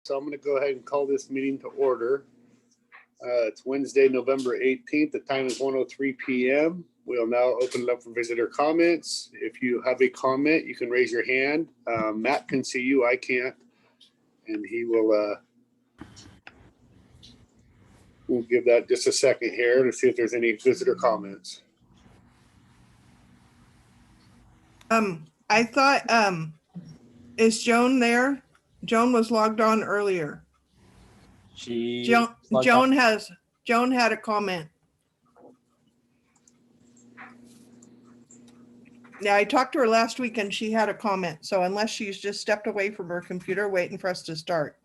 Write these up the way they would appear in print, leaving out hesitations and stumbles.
So I'm going to go ahead and call this meeting to order. It's Wednesday, November 18th. The time is 1:03 p.m. We'll now open it up for visitor comments. If you have a comment, you can raise your hand. Matt can see you. I can't. And he will we'll give that just a second here to see if there's any visitor comments. I thought, is Joan there? Joan was logged on earlier. Joan had a comment. Yeah, I talked to her last week and she had a comment. So unless she's just stepped away from her computer waiting for us to start.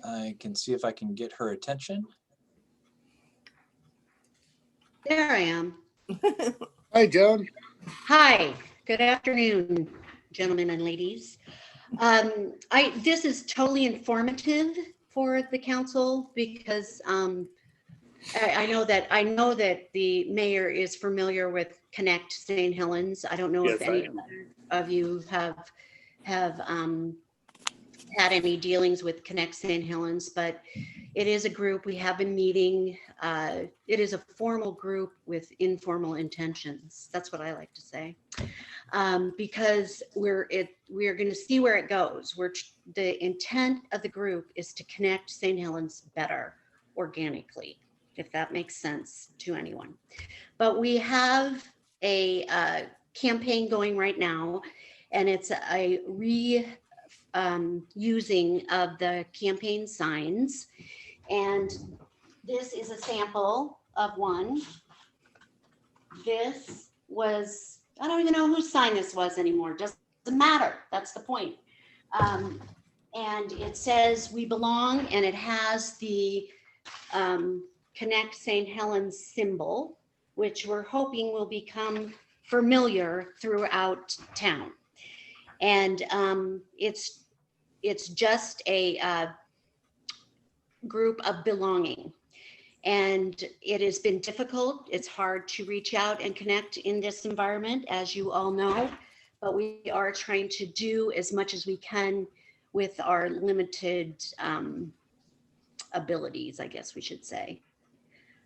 I can see if I can get her attention. There I am. Hi, Joan. Hi, good afternoon, gentlemen and ladies. This is totally informative for the council because I know that the mayor is familiar with Connect St. Helens. I don't know if any of you have had any dealings with Connect St. Helens, but it is a group. We have been meeting. It is a formal group with informal intentions. That's what I like to say, because we're going to see where it goes. The intent of the group is to connect St. Helens better organically, if that makes sense to anyone. But we have a campaign going right now, and it's a using of the campaign signs. And this is a sample of one. This was, I don't even know whose sign this was anymore. Doesn't matter. That's the point. And it says "We Belong," and it has the Connect St. Helens symbol, which we're hoping will become familiar throughout town. And it's just a group of belonging. And it has been difficult. It's hard to reach out and connect in this environment, as you all know, but we are trying to do as much as we can with our limited abilities, I guess we should say.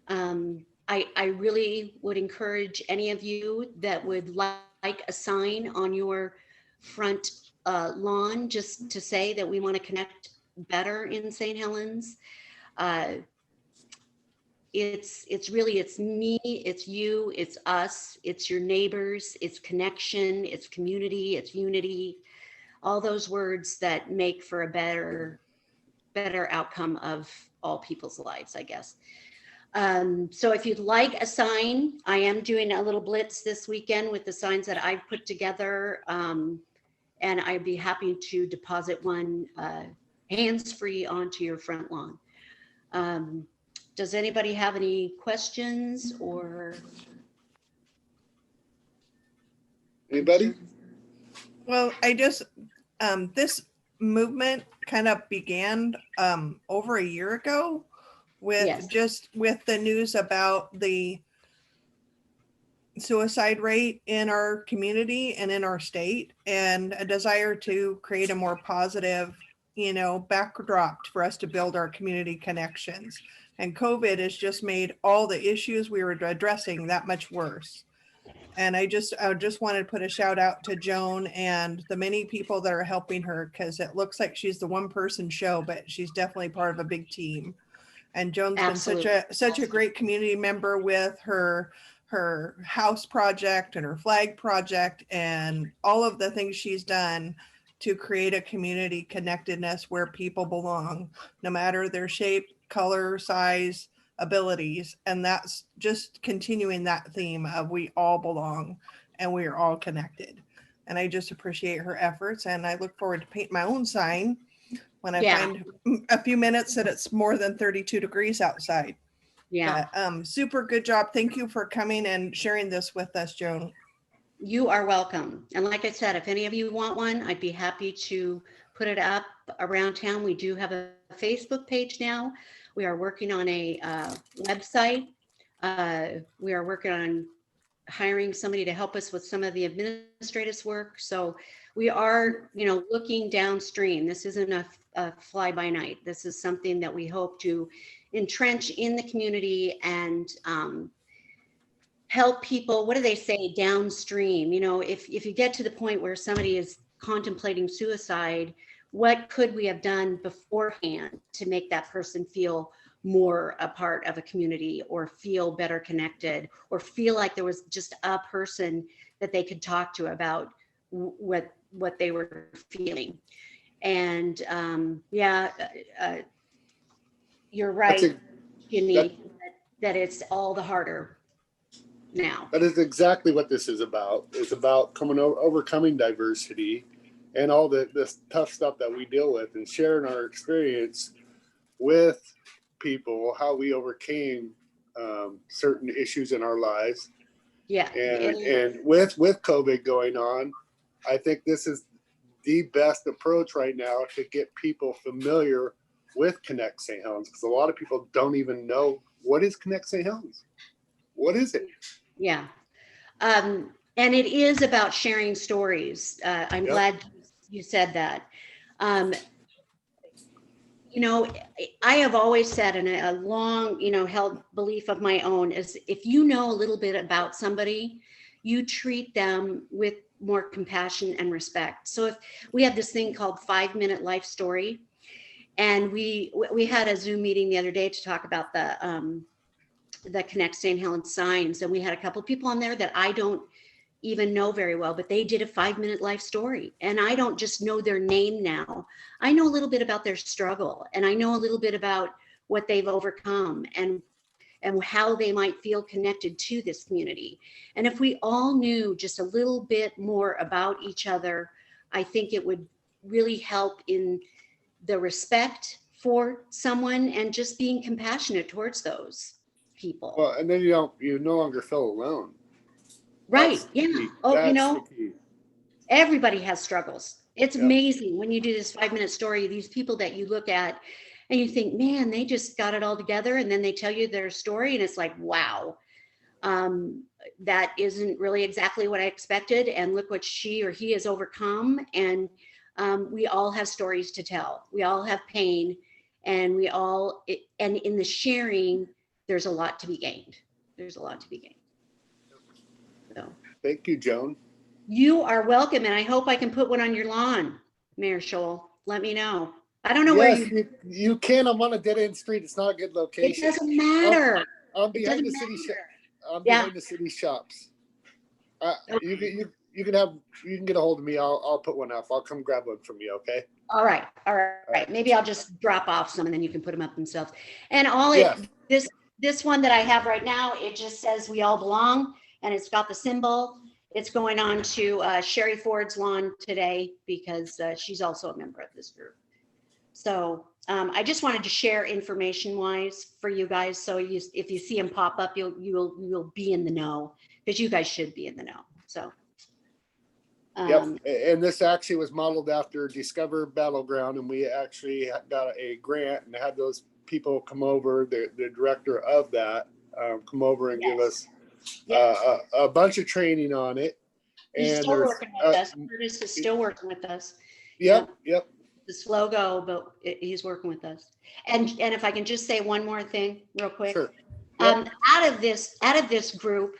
I really would encourage any of you that would like a sign on your front lawn just to say that we want to connect better in St. Helens. It's really, it's me, it's you, it's us, it's your neighbors, it's connection, it's community, it's unity, all those words that make for a better outcome of all people's lives, I guess. So if you'd like a sign, I am doing a little blitz this weekend with the signs that I've put together. And I'd be happy to deposit one hands-free onto your front lawn. Does anybody have any questions or? Anybody? Well, I just, this movement kind of began over a year ago with with the news about the suicide rate in our community and in our state, and a desire to create a more positive, backdrop for us to build our community connections. And COVID has just made all the issues we were addressing that much worse. And I just wanted to put a shout out to Joan and the many people that are helping her, because it looks like she's the one person show, but she's definitely part of a big team. And Joan's been such a great community member with her house project and her flag project and all of the things she's done to create a community connectedness where people belong, no matter their shape, color, size, abilities. And that's just continuing that theme of we all belong and we are all connected. And I just appreciate her efforts, and I look forward to paint my own sign when I find a few minutes that it's more than 32 degrees outside. Yeah. But, super good job. Thank you for coming and sharing this with us, Joan. You are welcome. And like I said, if any of you want one, I'd be happy to put it up around town. We do have a Facebook page now. We are working on a website. We are working on hiring somebody to help us with some of the administrative work. So we are, you know, looking downstream. This isn't a fly by night. This is something that we hope to entrench in the community and help people. What do they say? Downstream. You know, if you get to the point where somebody is contemplating suicide, what could we have done beforehand to make that person feel more a part of a community, or feel better connected, or feel like there was just a person that they could talk to about what they were feeling. And you're That's right, Ginny, that it's all the harder now. That is exactly what this is about. It's about overcoming diversity and all this tough stuff that we deal with, and sharing our experience with people, how we overcame certain issues in our lives. Yeah. And with COVID going on, I think this is the best approach right now to get people familiar with Connect St. Helens, because a lot of people don't even know, what is Connect St. Helens? What is it? Yeah. And it is about sharing stories. I'm glad you said that. You know, I have always said, and a long, you know, held belief of my own is, if you know a little bit about somebody, you treat them with more compassion and respect. So if we have this thing called 5-minute life story, and we had a Zoom meeting the other day to talk about the Connect St. Helens signs, and we had a couple of people on there that I don't even know very well, but they did a 5-minute life story, and I don't just know their name now. I know a little bit about their struggle, and I know a little bit about what they've overcome, and how they might feel connected to this community. And if we all knew just a little bit more about each other, I think it would really help in the respect for someone and just being compassionate towards those people. Well, and then you no longer feel alone. Right. That's Yeah. key. Oh, That's you know, the key. everybody has struggles. It's Yeah. amazing when you do this 5-minute story, these people that you look at and you think, man, they just got it all together. And then they tell you their story and it's like, wow, that isn't really exactly what I expected. And look what she or he has overcome. And we all have stories to tell. We all have pain, and and in the sharing, there's a lot to be gained. There's a lot to be gained. So. Thank you, Joan. You are welcome, and I hope I can put one on your lawn, Mayor Scholl. Let me know. I don't know Yes, where you can. I'm on a dead end street. It's not a good it location. doesn't matter. I'm It behind doesn't the city. matter. I'm Yeah. behind the city shops. Okay. You can get a hold of me. I'll put one up. I'll come grab one from you. Okay. All right. Maybe I'll just drop off some and then you can put them up themselves. And this one that I have right now, it just says we all belong, and it's got the symbol. It's going on to Sherry Ford's lawn today because she's also a member of this group. So I just wanted to share information wise for you guys. So if you see them pop up, you'll be in the know, because you guys should be in the know. So. Yep. And this actually was modeled after Discover Battleground, and we actually got a grant and had those people come over, the director of that, come over and give us a bunch of training on it. He's still working with us. Curtis is still working with us. Yep. The slow go, but he's working with us. And if I can just say one more thing real quick. Sure. Yep. Out of this group,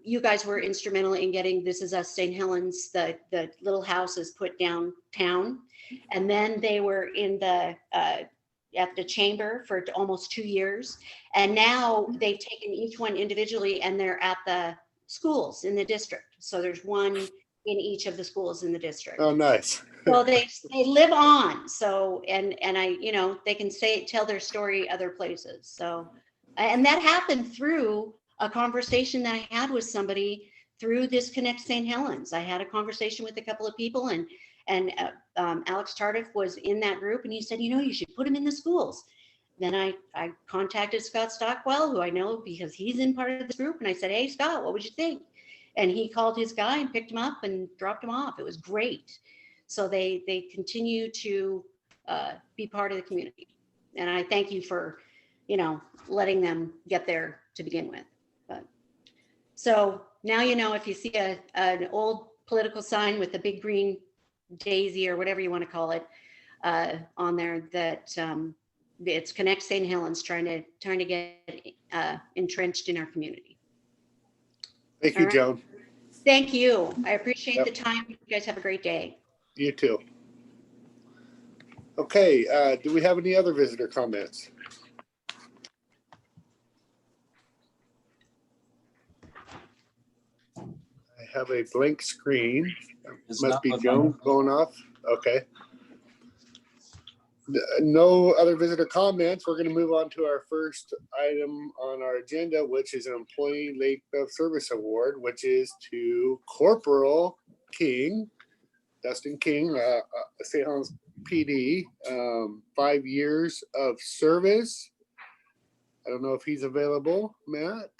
you guys were instrumental in getting This Is Us St. Helens, the little houses put downtown. And then they were in at the chamber for almost 2 years. And now they've taken each one individually, and they're at the schools in the district. So there's one in each of the schools in the district. Oh, nice. Well, they live on. So, and I, they can tell their story other places. So, and that happened through a conversation that I had with somebody through this Connect St. Helens. I had a conversation with a couple of people, and Alex Tardif was in that group, and he said, you should put them in the schools. Then I contacted Scott Stockwell, who I know because he's in part of this group. And I said, hey, Scott, what would you think? And he called his guy and picked him up and dropped him off. It was great. So they continue to be part of the community. And I thank you for, letting them get there to begin with. But so now, if you see an old political sign with the big green daisy or whatever you want to call it on there that it's Connect St. Helens trying to get entrenched in our community. Thank All you, right. Joan. Thank you. I appreciate Yep. the time. You guys have a great day. You too. Okay, do we have any other visitor comments? I have a blank screen. It's Must not be with Joan my- going off. Okay. No other visitor comments. We're going to move on to our first item on our agenda, which is an Employee Lake of Service Award, which is to Corporal King, Dustin King, St. Helens PD, 5 years of service. I don't know if he's available, Matt.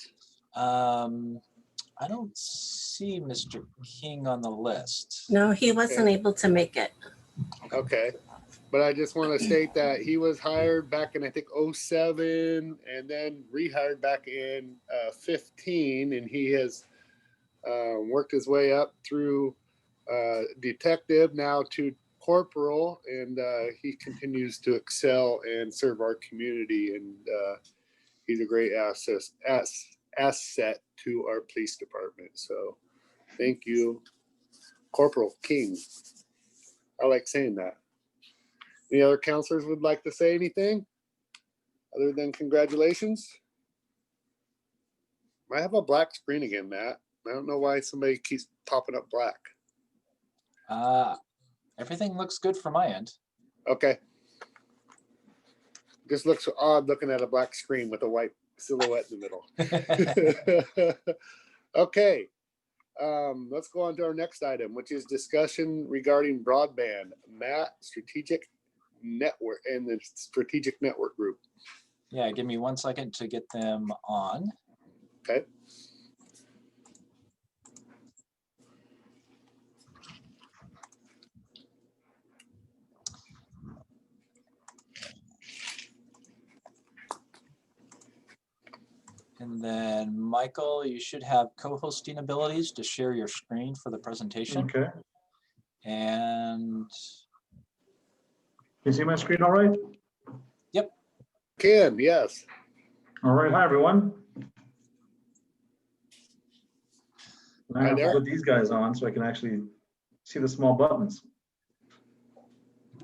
I don't see Mr. King on the list. No, he wasn't Okay. able to make it. Okay. But I just want to state that he was hired back in, I think, 07 and then rehired back in 15. And he has worked his way up through detective now to corporal. And he continues to excel and serve our community. And he's a great asset to our police department. So thank you, Corporal King. I like saying that. Any other counselors would like to say anything other than congratulations? I have a black screen again, Matt. I don't know why somebody keeps popping up black. Everything looks good from my end. Okay. Just looks odd looking at a black screen with a white silhouette in the middle. Okay. Let's go on to our next item, which is discussion regarding broadband. Matt, strategic network and the strategic network group. Yeah, give me 1 second to get them on. Okay. And then Michael, you should have co-hosting abilities to share your screen for the presentation. Okay. And Can you see my screen all right? Ken, yes. All right. Hi, everyone. And I Hi have to there. put these guys on so I can actually see the small buttons.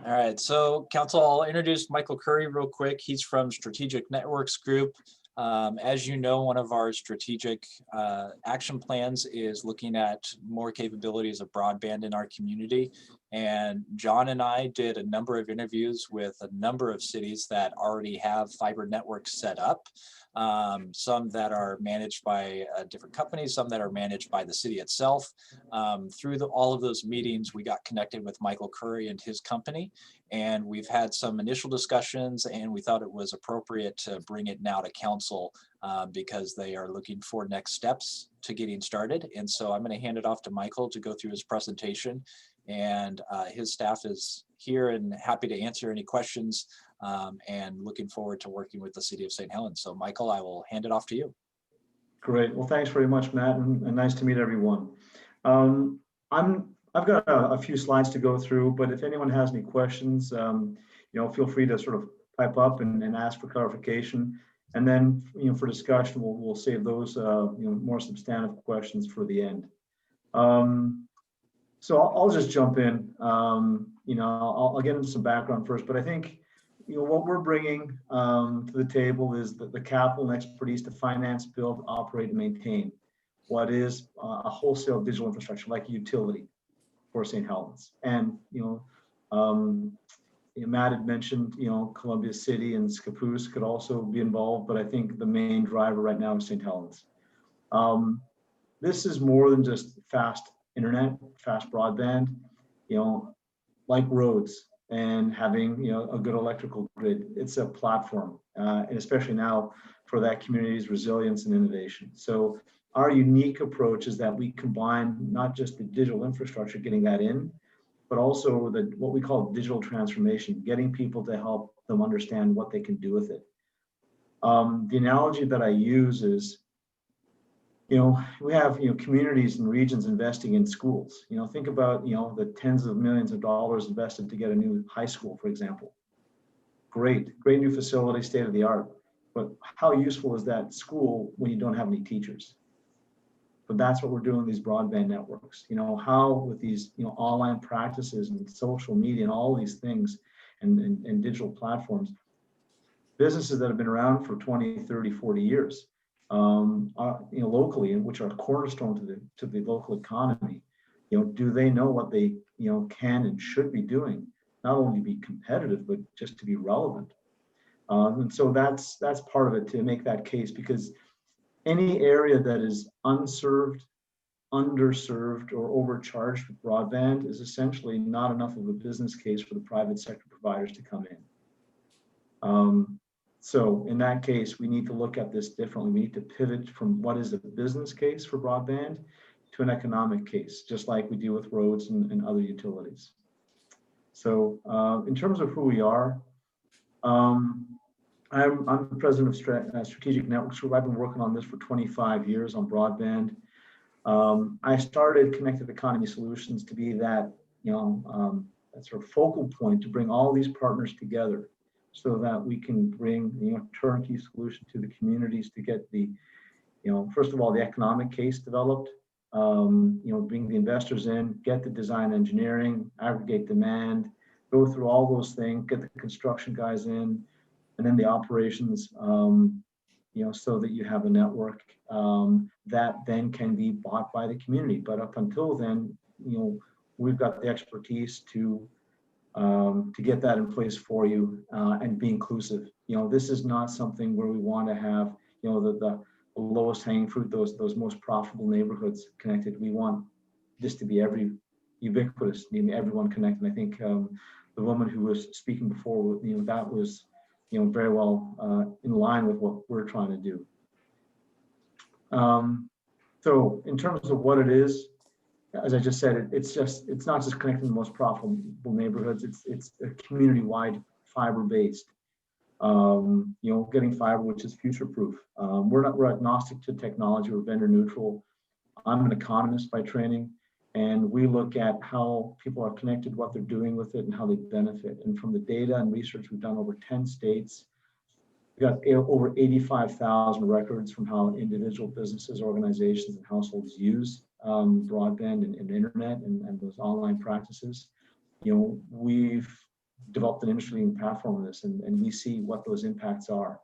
all right, so council, I'll introduce Michael Curry real quick. He's from Strategic Networks Group. As you know, one of our strategic action plans is looking at more capabilities of broadband in our community. And John and I did a number of interviews with a number of cities that already have fiber networks set up. Some that are managed by different companies, some that are managed by the city itself. Through all of those meetings, we got connected with Michael Curry and his company, and we've had some initial discussions, and we thought it was appropriate to bring it now to council because they are looking for next steps to getting started. And so I'm going to hand it off to Michael to go through his presentation, and his staff is here and happy to answer any questions, and looking forward to working with the city of St. Helens. So Michael, I will hand it off to you. Great. Well, thanks very much, Matt, and nice to meet everyone. I've got a few slides to go through, but if anyone has any questions, feel free to sort of pipe up and ask for clarification. And then, for discussion, we'll save those, more substantive questions for the end. So I'll just jump in. I'll get into some background first, but I think, what we're bringing to the table is the capital and expertise to finance, build, operate, and maintain what is a wholesale digital infrastructure like a utility for St. Helens. And Matt had mentioned, Columbia City and Scappoose could also be involved, but I think the main driver right now is St. Helens. This is more than just fast internet, fast broadband, like roads and having, a good electrical grid. It's a platform, and especially now for that community's resilience and innovation. So our unique approach is that we combine not just the digital infrastructure, getting that in, but also what we call digital transformation, getting people to help them understand what they can do with it. The analogy that I use is We have, communities and regions investing in schools. Think about, the tens of millions of dollars invested to get a new high school, for example. Great new facility, state of the art. But how useful is that school when you don't have any teachers? But that's what we're doing with these broadband networks. How with these, online practices and social media and all these things and digital platforms, businesses that have been around for 20, 30, 40 years, locally, and which are cornerstone to the local economy, do they know what they, can and should be doing, not only to be competitive, but just to be relevant? And so that's part of it, to make that case, because any area that is unserved, underserved, or overcharged with broadband is essentially not enough of a business case for the private sector providers to come in. So in that case, we need to look at this differently. We need to pivot from what is a business case for broadband to an economic case, just like we do with roads and other utilities. So in terms of who we are, I'm the president of Strategic Networks Group. I've been working on this for 25 years on broadband. I started Connected Economy Solutions to be that, that sort of focal point to bring all these partners together, so that we can bring turnkey solution to the communities to get the, first of all, the economic case developed, bring the investors in, get the design engineering, aggregate demand, go through all those things, get the construction guys in, and then the operations, so that you have a network that then can be bought by the community. But up until then, we've got the expertise to get that in place for you and be inclusive. This is not something where we want to have, the lowest hanging fruit, those most profitable neighborhoods connected. We want this to be ubiquitous, everyone connected. I think the woman who was speaking before, that was, very well in line with what we're trying to do. So in terms of what it is, as I just said, it's not just connecting the most profitable neighborhoods. It's a community-wide fiber-based. Getting fiber, which is future-proof. We're agnostic to technology. We're vendor neutral. I'm an economist by training, and we look at how people are connected, what they're doing with it, and how they benefit. And from the data and research we've done over 10 states, we've got over 85,000 records from how individual businesses, organizations, and households use broadband and internet and those online practices. We've developed an industry-leading platform on this, and we see what those impacts are.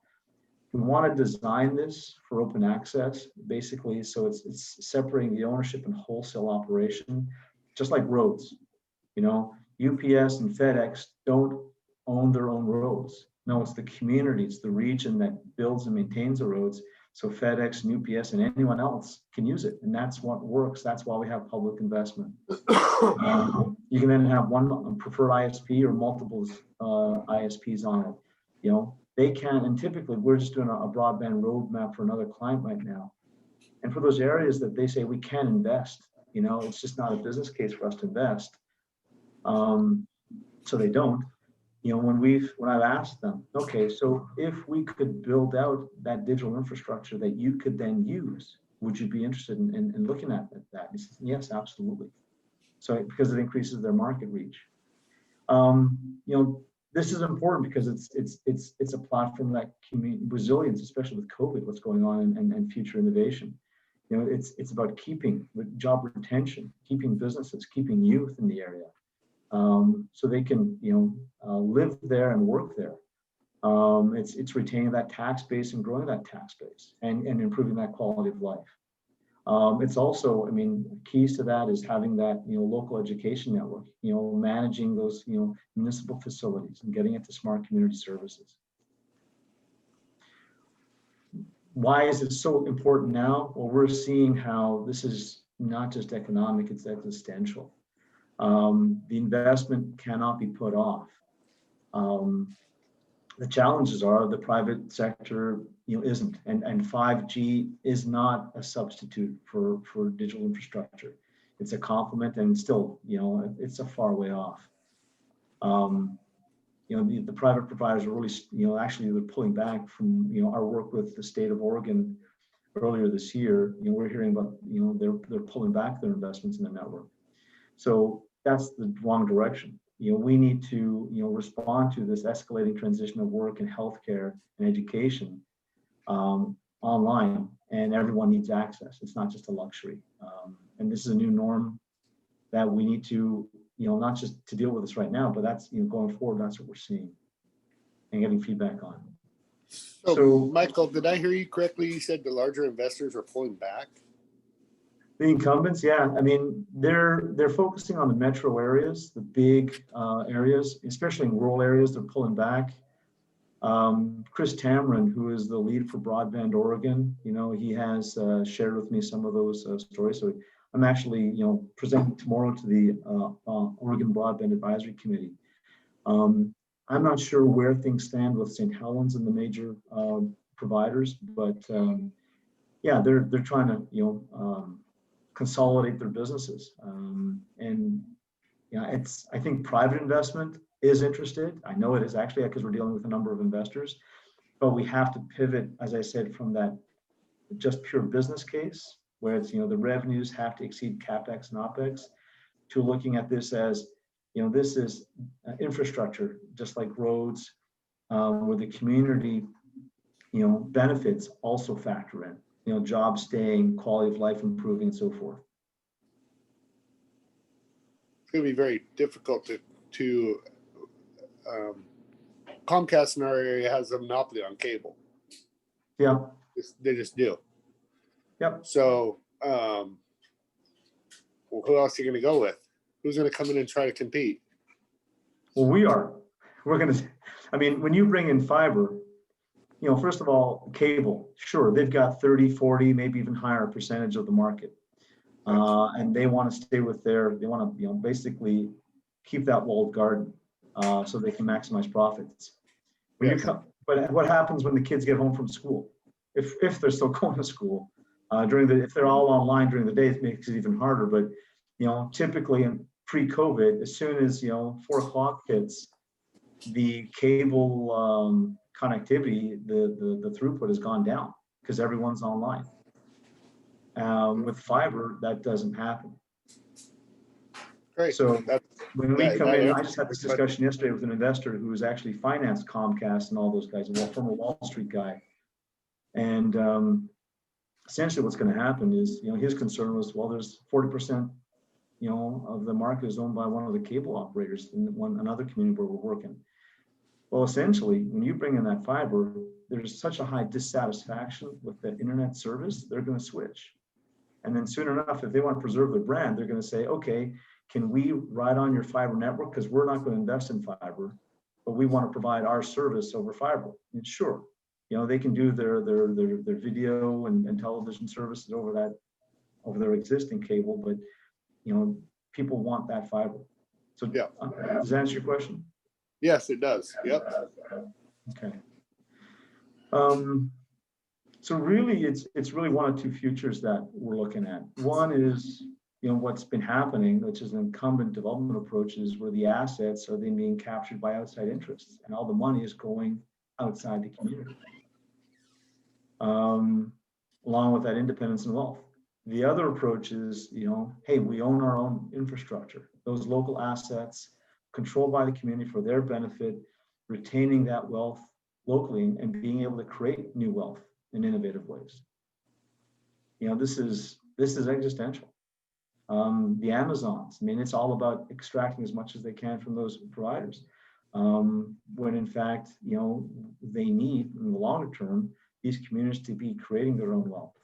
We want to design this for open access, basically, so it's separating the ownership and wholesale operation, just like roads. UPS and FedEx don't own their own roads. No, it's the community, it's the region that builds and maintains the roads. So FedEx and UPS and anyone else can use it, and that's what works. That's why we have public investment. You can then have one preferred ISP or multiple ISPs on it. They can, and typically we're just doing a broadband roadmap for another client right now. And for those areas that they say we can invest, it's just not a business case for us to invest. So they don't. When I've asked them, okay, so if we could build out that digital infrastructure that you could then use, would you be interested in looking at that? He says, yes, absolutely. So because it increases their market reach. This is important because it's a platform that resilience, especially with COVID, what's going on and future innovation. It's about keeping job retention, keeping businesses, keeping youth in the area. So they can, live there and work there. It's retaining that tax base and growing that tax base and improving that quality of life. It's also, keys to that is having that, local education network, managing those, municipal facilities and getting into smart community services. Why is it so important now? Well, we're seeing how this is not just economic, it's existential. The investment cannot be put off. The challenges are the private sector, isn't, and 5G is not a substitute for digital infrastructure. It's a complement, and still, it's a far way off. The private providers are really, actually they're pulling back from, our work with the state of Oregon earlier this year, we're hearing about, they're pulling back their investments in the network. So that's the wrong direction. We need to, respond to this escalating transition of work and healthcare and education online, and everyone needs access. It's not just a luxury. And this is a new norm that we need to, not just to deal with this right now, but that's, going forward, that's what we're seeing and getting feedback on. So Michael, did I hear you correctly? You said the larger investors are pulling back? The incumbents, yeah. I mean, they're focusing on the metro areas, the big areas, especially in rural areas. They're pulling back. Chris Tamron, who is the lead for Broadband Oregon, he has shared with me some of those stories. So I'm actually, presenting tomorrow to the Oregon Broadband Advisory Committee. I'm not sure where things stand with St. Helens and the major providers, but yeah, they're trying to, consolidate their businesses. And yeah, I think private investment is interested. I know it is actually, because we're dealing with a number of investors, but we have to pivot, as I said, from that just pure business case where it's, the revenues have to exceed CapEx and OpEx, to looking at this as, this is infrastructure, just like roads, where the community, benefits also factor in. Jobs staying, quality of life improving, and so forth. It's going to be very difficult to Comcast in our area has a monopoly on cable. Yeah. They just do. Yep. So, well, who else are you going to go with? Who's going to come in and try to compete? Well, we're going to, I mean, when you bring in fiber, first of all, cable, sure, they've got 30, 40, maybe even higher percentage of the market. And they want to stay with they want to, basically keep that walled garden so they can maximize profits. But what happens when the kids get home from school? If they're still going to school, if they're all online during the day, it makes it even harder. But, typically in pre-COVID, as soon as, 4 o'clock hits, the cable connectivity, the throughput has gone down because everyone's online. With fiber, that doesn't happen. Great. So when we come in, I answers just had this my discussion yesterday with an investor who's actually financed Comcast and all those guys, a former Wall Street guy. And essentially what's going to happen is, his concern was, well, there's 40%, of the market is owned by one of the cable operators in another community where we're working. Well, essentially, when you bring in that fiber, there's such a high dissatisfaction with the internet service, they're going to switch. And then soon enough, if they want to preserve their brand, they're going to say, okay, can we ride on your fiber network? Because we're not going to invest in fiber, but we want to provide our service over fiber. And sure, they can do their video and television services over their existing cable, but people want that fiber. So yeah, does that answer your question? Yes, it does. Yep. Okay. So really, it's really one of two futures that we're looking at. One is, what's been happening, which is an incumbent development approach, is where the assets are then being captured by outside interests, and all the money is going outside the community, along with that independence and wealth. The other approach is, hey, we own our own infrastructure, those local assets controlled by the community for their benefit, retaining that wealth locally and being able to create new wealth in innovative ways. This is existential. The Amazons, I mean, it's all about extracting as much as they can from those providers, when in fact, they need in the longer term these communities to be creating their own wealth.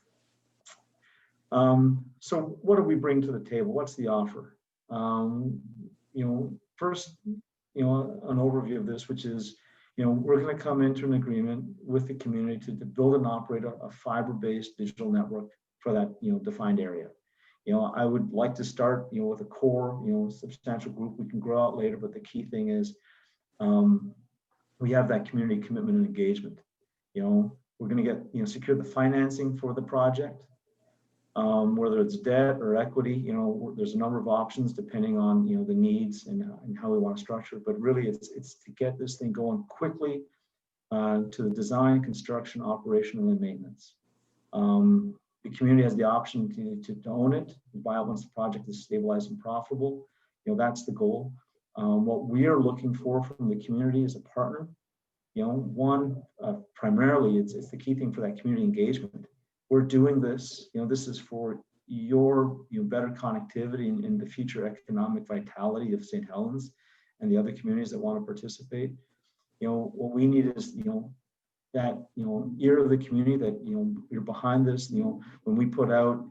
So what do we bring to the table? What's the offer? First, an overview of this, which is, we're going to come into an agreement with the community to build and operate a fiber-based digital network for that, defined area. I would like to start, with a core, substantial group. We can grow out later, but the key thing is, we have that community commitment and engagement. We're going to get, secure the financing for the project. Whether it's debt or equity, there's a number of options depending on, the needs and how we want to structure it. But really, it's to get this thing going quickly to the design, construction, operation, and then maintenance. The community has the option to own it, buy it once the project is stabilized and profitable. That's the goal. What we are looking for from the community is a partner. One, primarily, it's the key thing for that community engagement. We're doing this, this is for your better connectivity and the future economic vitality of St. Helens and the other communities that want to participate. What we need is, that, ear of the community that, you're behind this, when we put out,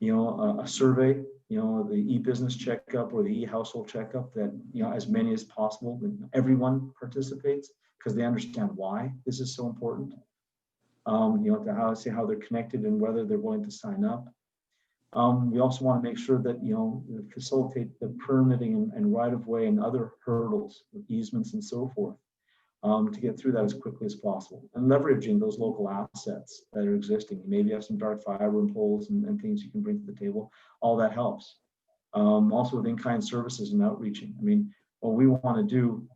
a survey, the e-business checkup or the e-household checkup, that, as many as possible, that everyone participates because they understand why this is so important. To see how they're connected and whether they're willing to sign up. We also want to make sure that, facilitate the permitting and right-of-way and other hurdles, easements and so forth, to get through that as quickly as possible, and leveraging those local assets that are existing. Maybe you have some dark fiber and poles and things you can bring to the table. All that helps. Also with in-kind services and outreaching. I mean, what we want to do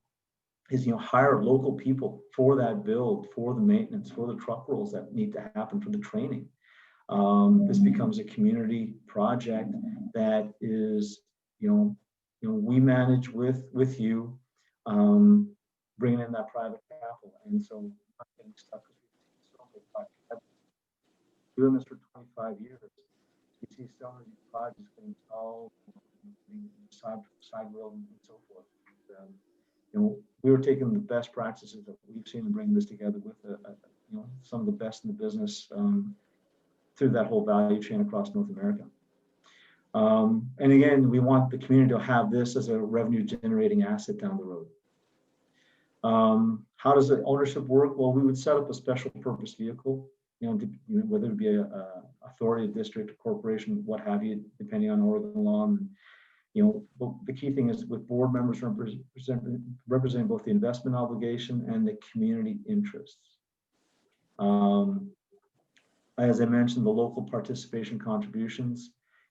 is, hire local people for that build, for the maintenance, for the truck rolls that need to happen, for the training. This becomes a community project that is, we manage with you, bringing in that private capital. And so not getting stuck. Doing this for 25 years, you see some of these projects getting stalled, side rail and so forth. We were taking the best practices that we've seen and bringing this together with some of the best in the business through that whole value chain across North America. And again, we want the community to have this as a revenue generating asset down the road. How does the ownership work? Well, we would set up a special purpose vehicle, whether it be a authority, a district, a corporation, what have you, depending on Oregon law. And, but the key thing is with board members representing both the investment obligation and the community interests. As I mentioned, the local participation contributions,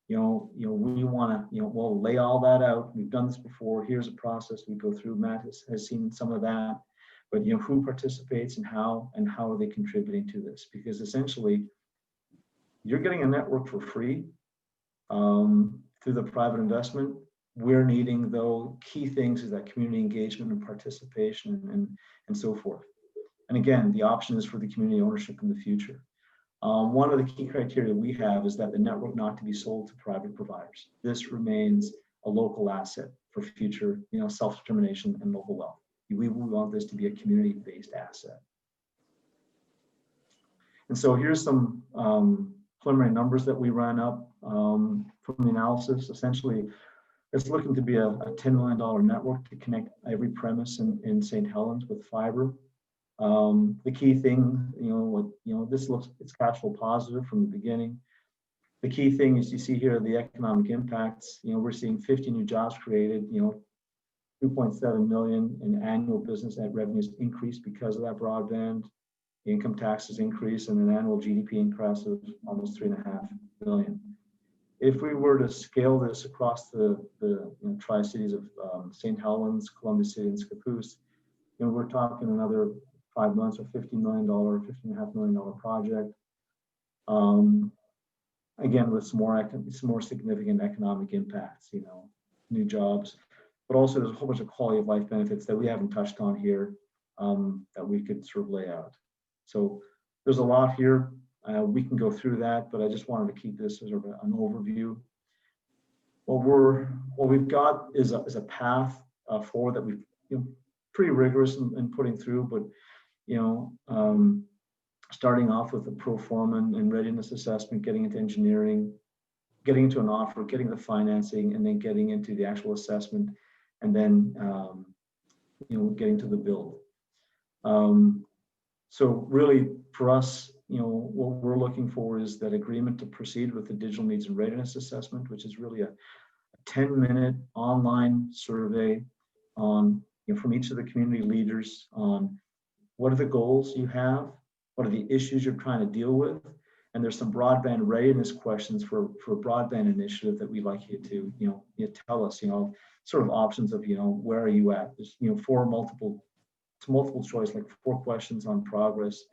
we want to, we'll lay all that out. We've done this before. Here's a process we go through. Matt has seen some of that, but who participates and how are they contributing to this? Because essentially, you're getting a network for free through the private investment. We're needing, though, key things is that community engagement and participation and so forth. And again, the option is for the community ownership in the future. One of the key criteria we have is that the network not to be sold to private providers. This remains a local asset for future, self-determination and local wealth. We want this to be a community-based asset. And so here's some preliminary numbers that we ran up from the analysis. Essentially, it's looking to be a $10 million network to connect every premise in St. Helens with fiber. The key thing, this looks, it's cash flow positive from the beginning. The key thing is you see here the economic impacts. We're seeing 50 new jobs created, 2.7 million in annual business net revenues increase because of that broadband. Income taxes increase and an annual GDP increase of almost 3.5 million. If we were to scale this across the Tri-Cities of St. Helens, Columbia City, and Scappoose, we're talking another 5 months or $50 million, $15.5 million project. Again, with some more significant economic impacts, new jobs, but also there's a whole bunch of quality of life benefits that we haven't touched on here that we could sort of lay out. So there's a lot here. We can go through that, but I just wanted to keep this as sort of an overview. What we've got is a path forward that we've pretty rigorous in putting through, but starting off with the pro forma and readiness assessment, getting into engineering, getting into an offer, getting the financing, and then getting into the actual assessment, and then getting to the build. So really for us, what we're looking for is that agreement to proceed with the digital needs and readiness assessment, which is really a 10-minute online survey on from each of the community leaders on what are the goals you have, what are the issues you're trying to deal with, and there's some broadband readiness questions for a broadband initiative that we'd like you to tell us sort of options of where are you at. There's multiple choice, like 4 questions on progress.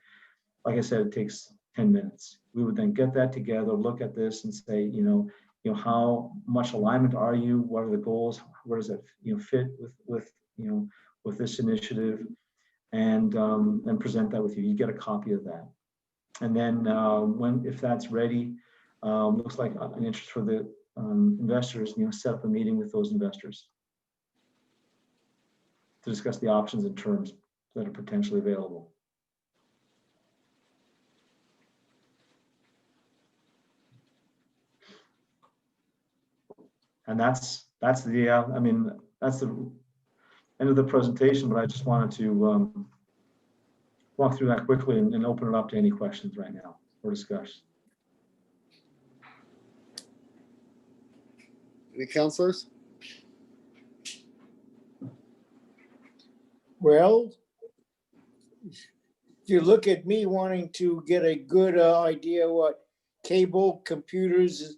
Like I said, it takes 10 minutes. We would then get that together, look at this and say, how much alignment are you? What are the goals? Where does it, fit with this initiative? And present that with you. You get a copy of that. And then if that's ready, looks like an interest for the investors, set up a meeting with those investors to discuss the options and terms that are potentially available. And that's the that's the end of the presentation, but I just wanted to walk through that quickly and open it up to any questions right now or discuss. Any counselors? Well, if you look at me wanting to get a good idea what cable, computers,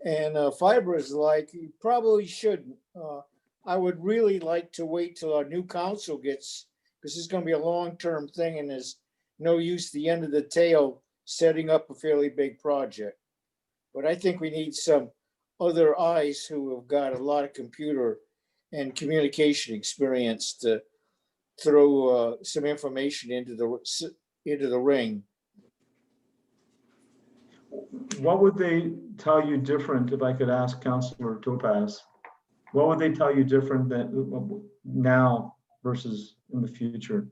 and fiber is like, you probably shouldn't. I would really like to wait till our new council gets, because this is going to be a long-term thing, and there's no use the end of the tail setting up a fairly big project. But I think we need some other eyes who have got a lot of computer and communication experience to throw some information into the ring. What would they tell you different, if I could ask Councillor Topaz? What would they tell you different than now versus in the future?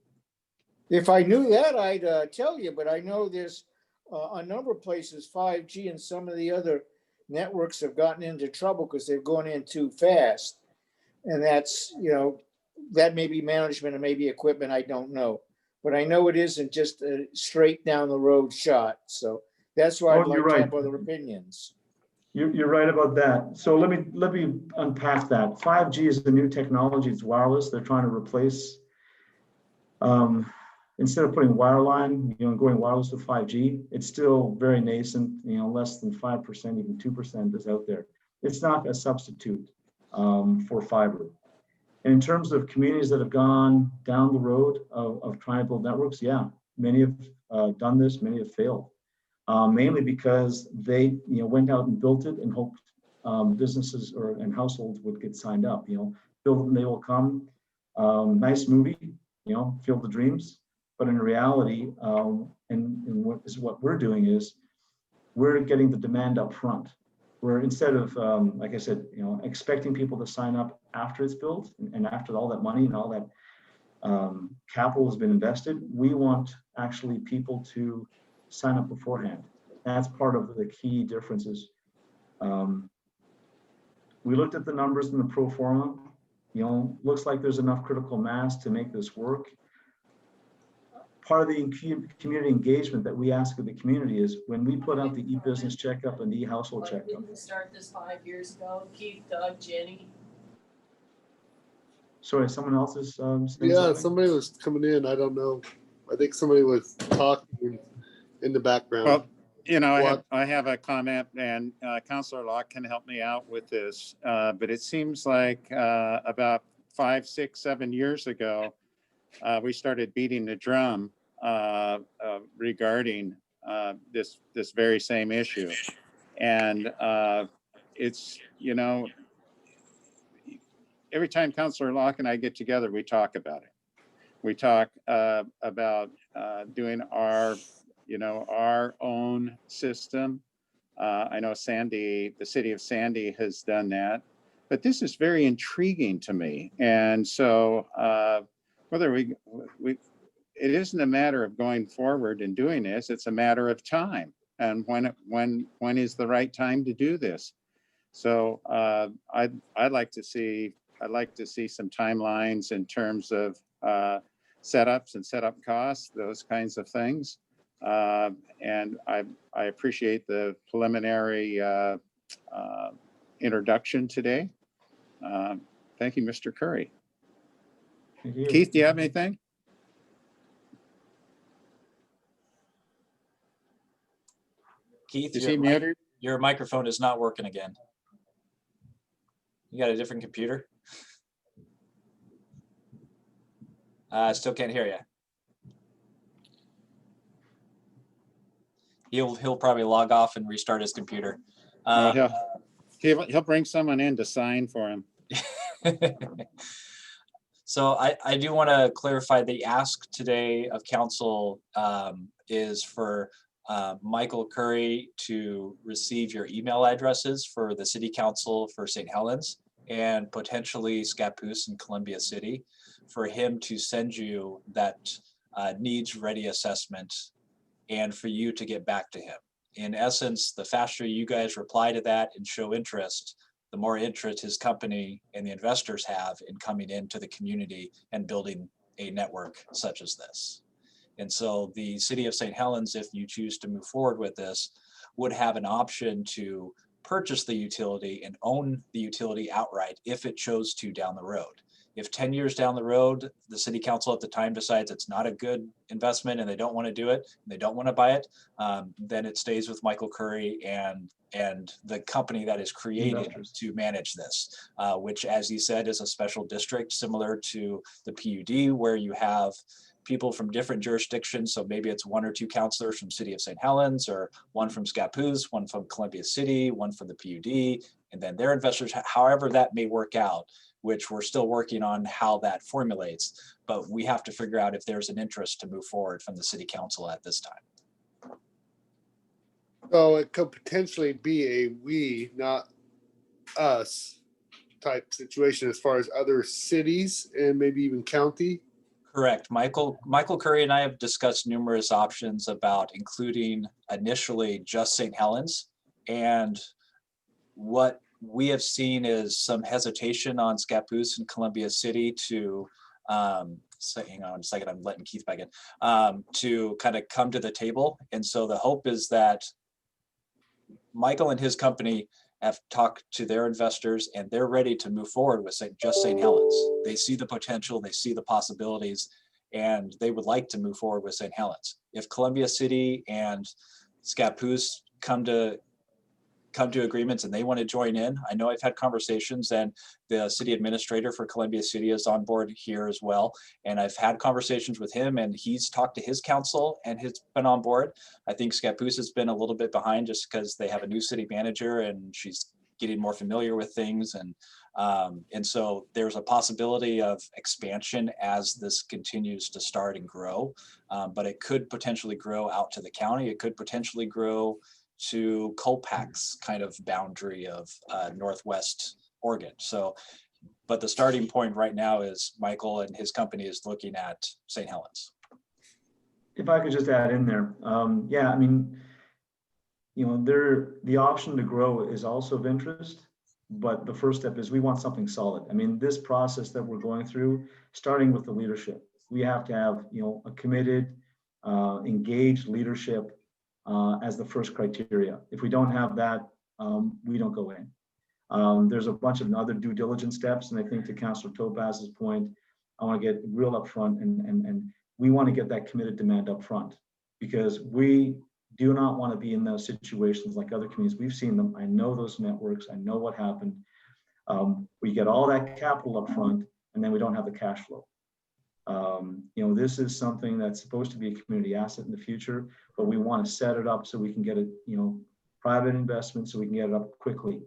If I knew that, I'd tell you, but I know there's a number of places 5G and some of the other networks have gotten into trouble because they've gone in too fast. And that's, that may be management and maybe equipment, I don't know. But I know it isn't just a straight down the road shot. So that's why I'd like to have other opinions. You're right about that. So let me unpack that. 5G is the new technology. It's wireless. They're trying to replace, instead of putting wireline, going wireless with 5G, it's still very nascent. Less than 5%, even 2% is out there. It's not a substitute for fiber. And in terms of communities that have gone down the road of trying to build networks, yeah, many have done this, many have failed. Mainly because they went out and built it and hoped businesses and households would get signed up. Build it and they will come. Nice movie, Field of Dreams. But in reality, and what we're doing is we're getting the demand up front. We're, instead of like I said, expecting people to sign up after it's built and after all that money and all that capital has been invested, we want actually people to sign up beforehand. That's part of the key differences. We looked at the numbers in the pro forma. Looks like there's enough critical mass to make this work. Part of the community engagement that we ask of the community is when we put out the e-business checkup and the e-household checkup. Didn't we start this 5 years ago? Keith, Doug, Jenny. Sorry, someone else is saying Yeah, something? somebody was coming in. I don't know. I think somebody was talking in the background. Well, I have a comment, and Councillor Locke can help me out with this. But it seems like about 5, 6, 7 years ago, we started beating the drum regarding this very same issue. And it's, every time Councillor Locke and I get together, we talk about it. We talk about doing our own system. I know the city of Sandy has done that, but this is very intriguing to me. And so whether it isn't a matter of going forward and doing this, it's a matter of time. And when is the right time to do this? So I'd like to see some timelines in terms of setups and setup costs, those kinds of things. And I appreciate the preliminary introduction today. Thank you, Mr. Curry. Thank you. Keith, do you have anything? Keith, Is he muted? your microphone is not working again. You got a different computer? I still can't hear you. He'll probably log off and restart his computer. Well, he'll bring someone in to sign for him. So I do want to clarify the ask today of council is for Michael Curry to receive your email addresses for the city council for St. Helens and potentially Scappoose and Columbia City, for him to send you that needs ready assessment and for you to get back to him. In essence, the faster you guys reply to that and show interest, the more interest his company and the investors have in coming into the community and building a network such as this. And so the city of St. Helens, if you choose to move forward with this, would have an option to purchase the utility and own the utility outright if it chose to down the road. If 10 years down the road, the city council at the time decides it's not a good investment and they don't want to do it, and they don't want to buy it, then it stays with Michael Curry and the company that is created Investors. to manage this, which, as you said, is a special district similar to the PUD, where you have people from different jurisdictions. So maybe it's 1 or 2 councilors from City of St. Helens, or 1 from Scappoose, 1 from Columbia City, 1 from the PUD, and then their investors, however that may work out, which we're still working on how that formulates, but we have to figure out if there's an interest to move forward from the city council at this time. So it could potentially be a we, not us type situation as far as other cities and maybe even county. Correct. Michael Curry and I have discussed numerous options about including initially just St. Helens, and what we have seen is some hesitation on Scappoose and Columbia City to so hang on a second, I'm letting Keith back in, to kind of come to the table. And so the hope is that Michael and his company have talked to their investors and they're ready to move forward with just St. Helens. They see the potential, they see the possibilities, and they would like to move forward with St. Helens. If Columbia City and Scappoose come to agreements and they want to join in, I know I've had conversations, and the city administrator for Columbia City is on board here as well. And I've had conversations with him and he's talked to his council and has been on board. I think Scappoose has been a little bit behind just because they have a new city manager and she's getting more familiar with things. And so there's a possibility of expansion as this continues to start and grow. But it could potentially grow out to the county. It could potentially grow to Colpac's kind of boundary of Northwest Oregon. So, but the starting point right now is Michael and his company is looking at St. Helens. If I could just add in there, yeah, I mean, you know, the option to grow is also of interest, but the first step is we want something solid. I mean, this process that we're going through, starting with the leadership, we have to have, you know, a committed, engaged leadership as the first criteria. If we don't have that, we don't go in. There's a bunch of other due diligence steps, and I think to Councilor Topaz's point, I want to get real upfront, and we want to get that committed demand up front, because we do not want to be in those situations like other communities. We've seen them. I know those networks. I know what happened. We get all that capital up front, and then we don't have the cash flow. You know, this is something that's supposed to be a community asset in the future, but we want to set it up so we can get it, you know, private investment, so we can get it up quickly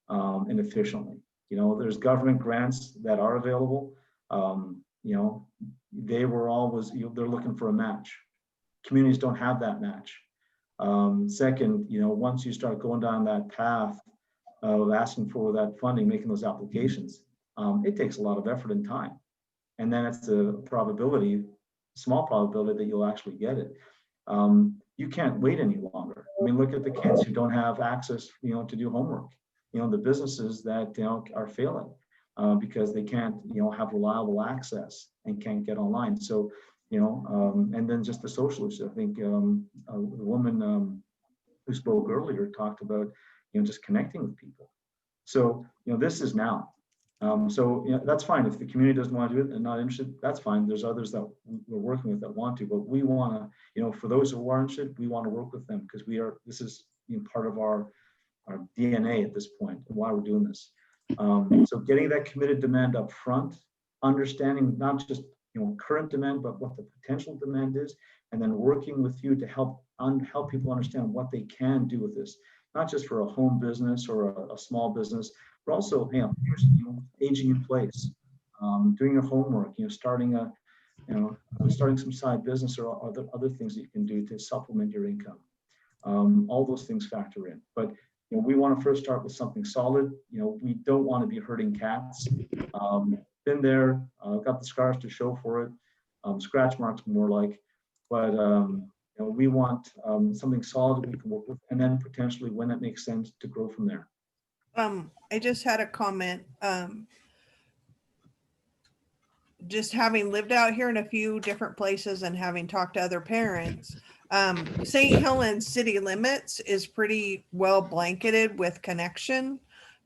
and efficiently. You know, there's government grants that are available. You know, they were always, you know, they're looking for a match. Communities don't have that match. Second, you know, once you start going down that path of asking for that funding, making those applications, it takes a lot of effort and time. And then it's a probability, small probability that you'll actually get it. You can't wait any longer. I mean, look at the kids who don't have access, you know, to do homework. You know, the businesses that, you know, are failing because they can't, you know, have reliable access and can't get online. So, you know, and then just the social issues. I think the woman who spoke earlier talked about, you know, just connecting with people. So, you know, this is now. So, you know, that's fine. If the community doesn't want to do it and not interested, that's fine. There's others that we're working with that want to, but we want to, you know, for those who are interested, we want to work with them because this is, you know, part of our DNA at this point and why we're doing this. So getting that committed demand up front, understanding not just current demand, but what the potential demand is, and then working with you to help people understand what they can do with this, not just for a home business or a small business, but also, aging in place, doing your homework, starting some side business or other things that you can do to supplement your income. All those things factor in, but we want to first start with something solid. We don't want to be herding cats. Been there, got the scars to show for it, scratch marks more like, but we want something solid that we can work with, and then potentially, when it makes sense, to grow from there. I just had a comment. Just having lived out here in a few different places and having talked to other parents, St. Helens city limits is pretty well blanketed with connection,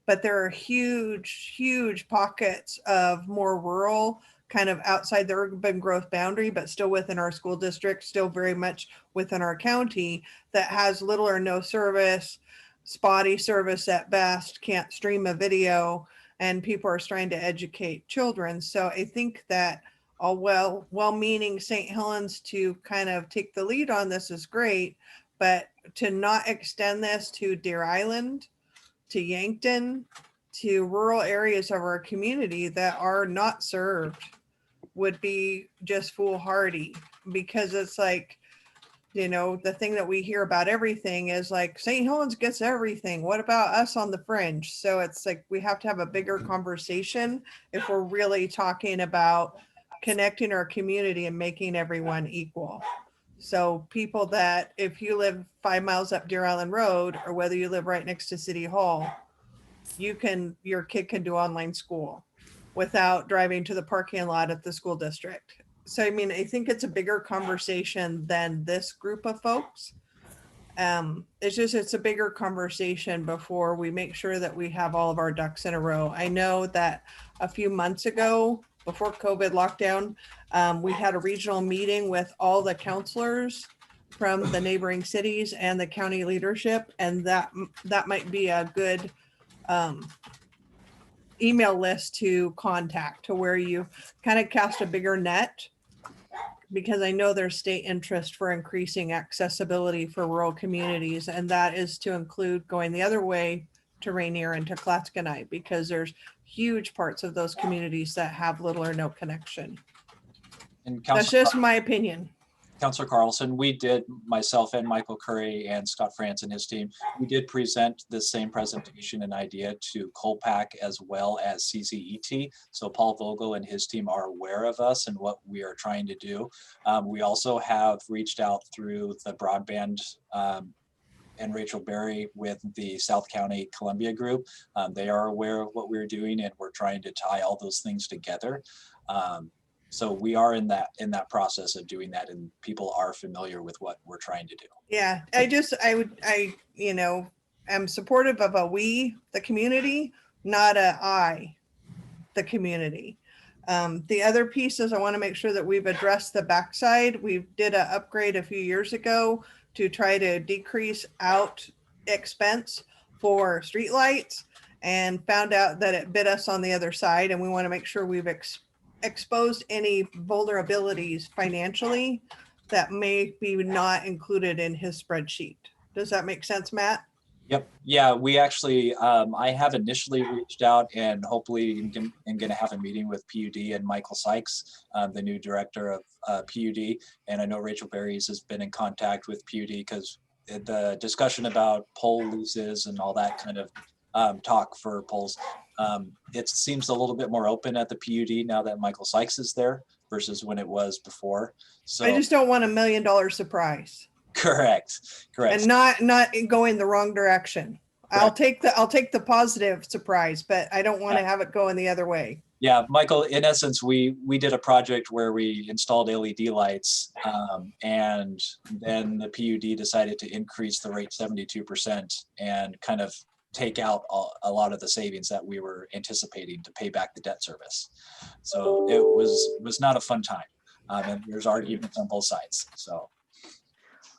but there are huge pockets of more rural, kind of outside the urban growth boundary, but still within our school district, still very much within our county, that has little or no service, spotty service at best, can't stream a video, and people are trying to educate children. So I think that all well-meaning St. Helens to kind of take the lead on this is great, but to not extend this to Deer Island, to Yankton, to rural areas of our community that are not served would be just foolhardy, because it's like, the thing that we hear about everything is like, St. Helens gets everything. What about us on the fringe? So it's like, we have to have a bigger conversation if we're really talking about connecting our community and making everyone equal. So people that, if you live 5 miles up Deer Island Road, or whether you live right next to City Hall, your kid can do online school without driving to the parking lot at the school district. So, I mean, I think it's a bigger conversation than this group of folks. It's a bigger conversation before we make sure that we have all of our ducks in a row. I know that a few months ago, before COVID lockdown, we had a regional meeting with all the counselors from the neighboring cities and the county leadership, and that might be a good email list to contact, to where you kind of cast a bigger net, because I know there's state interest for increasing accessibility for rural communities, and that is to include going the other way to Rainier and to Clatskanie, because there's huge parts of those communities that have little or no connection. And That's Councilor, just my opinion. Councilor Carlson, we did, myself and Michael Curry and Scott France and his team, we did present the same presentation and idea to Colpack as well as CCET. So Paul Vogel and his team are aware of us and what we are trying to do. We also have reached out through the broadband and Rachel Berry with the South County Columbia group. They are aware of what we're doing, and we're trying to tie all those things together. So we are in that process of doing that, and people are familiar with what we're trying to do. Yeah, I am supportive of a we, the community, not a I, the community. The other piece is I want to make sure that we've addressed the backside. We did an upgrade a few years ago to try to decrease out expense for streetlights, and found out that it bit us on the other side. And we want to make sure we've exposed any vulnerabilities financially that may be not included in his spreadsheet. Does that make sense, Matt? Yep. Yeah, we actually, I have initially reached out, and hopefully I'm going to have a meeting with PUD and Michael Sykes, the new director of PUD. And I know Rachel Berries has been in contact with PUD, because the discussion about pole leases and all that kind of talk for poles, it seems a little bit more open at the PUD now that Michael Sykes is there versus when it was before. So I just don't want $1 million surprise. Correct. And not going the wrong direction. I'll take the positive surprise, but I don't want to have it going the other way. Yeah, Michael, in essence, we did a project where we installed LED lights, and then the PUD decided to increase the rate 72% and kind of take out a lot of the savings that we were anticipating to pay back the debt service. So it was not a fun time, and there's arguments on both sides. So.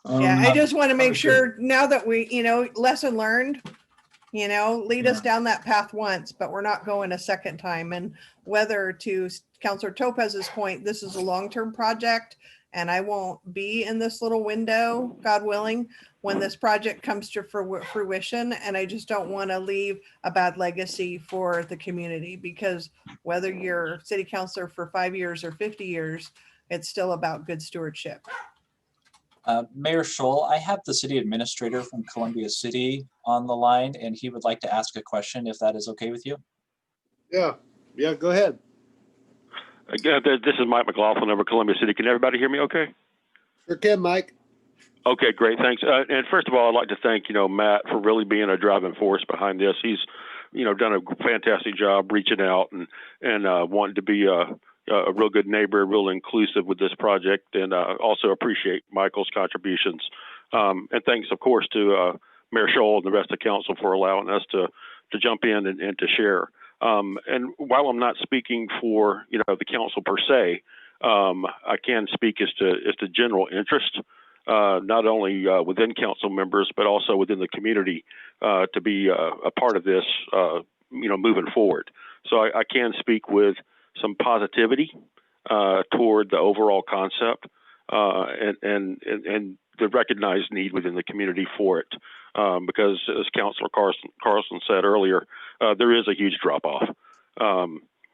Yeah, I just want to make sure now that we, lesson learned, Lead us Yeah. down that path once, but we're not going a second time. And whether, to Counselor Topez's point, this is a long-term project and I won't be in this little window, God willing, when this project comes to fruition. And I just don't want to leave a bad legacy for the community, because whether you're city councilor for 5 years or 50 years, it's still about good stewardship. Mayor Scholl, I have the city administrator from Columbia City on the line, and he would like to ask a question, if that is okay with you. Yeah, go ahead. Again, this is Mike McLaughlin over Columbia City. Can everybody hear me okay? Sure can, Mike. Okay, great, thanks. And first of all, I'd like to thank, Matt for really being a driving force behind this. He's, done a fantastic job reaching out and wanting to be a real good neighbor, real inclusive with this project, and also appreciate Michael's contributions. And thanks, of course, to Mayor Scholl and the rest of the council for allowing us to jump in and to share. And while I'm not speaking for, the council per se, I can speak as to general interest, not only within council members, but also within the community to be a part of this, moving forward. So I can speak with some positivity toward the overall concept and the recognized need within the community for it. Because as Councilor Carlson said earlier, there is a huge drop off.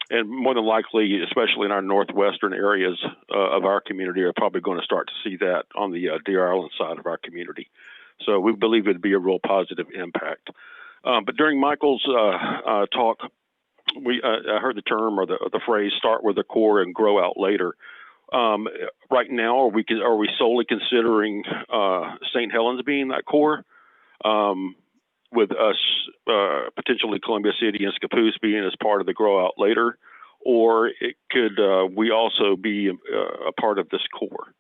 And more than likely, especially in our northwestern areas of our community, are probably going to start to see that on the Deer Island side of our community. So we believe it'd be a real positive impact. But during Michael's talk, I heard the term or the phrase "start with the core and grow out later." Right now, are we solely considering St. Helens being that core, with us potentially Columbia City and Scappoose being as part of the grow out later, or could we also be a part of this core?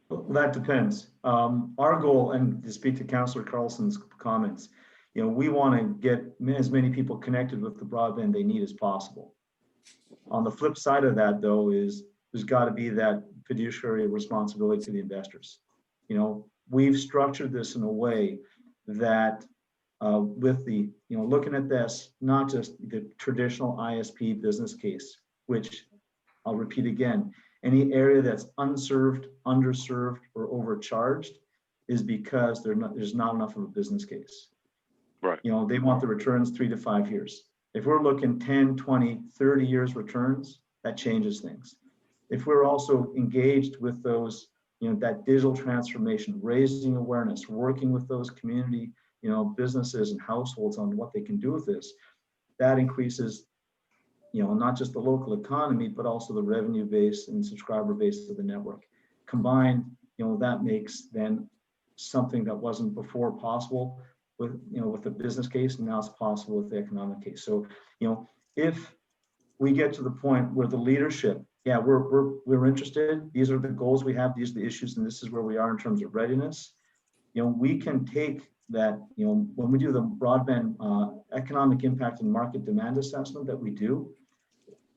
Well, that depends. Our goal, and to speak to Councilor Carlson's comments, we want to get as many people connected with the broadband they need as possible. On the flip side of that, though, is there's got to be that fiduciary responsibility to the investors. We've structured this in a way that with the, looking at this, not just the traditional ISP business case, which I'll repeat again, any area that's unserved, underserved, or overcharged is because there's not enough of a business case. Right. They want the returns 3 to 5 years. If we're looking 10, 20, 30 years returns, that changes things. If we're also engaged with those, that digital transformation, raising awareness, working with those community, businesses and households on what they can do with this, that increases, not just the local economy, but also the revenue base and subscriber base of the network. Combined, that makes then something that wasn't before possible with the business case, and now it's possible with the economic case. So, if we get to the point where the leadership, we're interested, these are the goals we have, these are the issues, and this is where we are in terms of readiness, we can take that, when we do the broadband economic impact and market demand assessment that we do,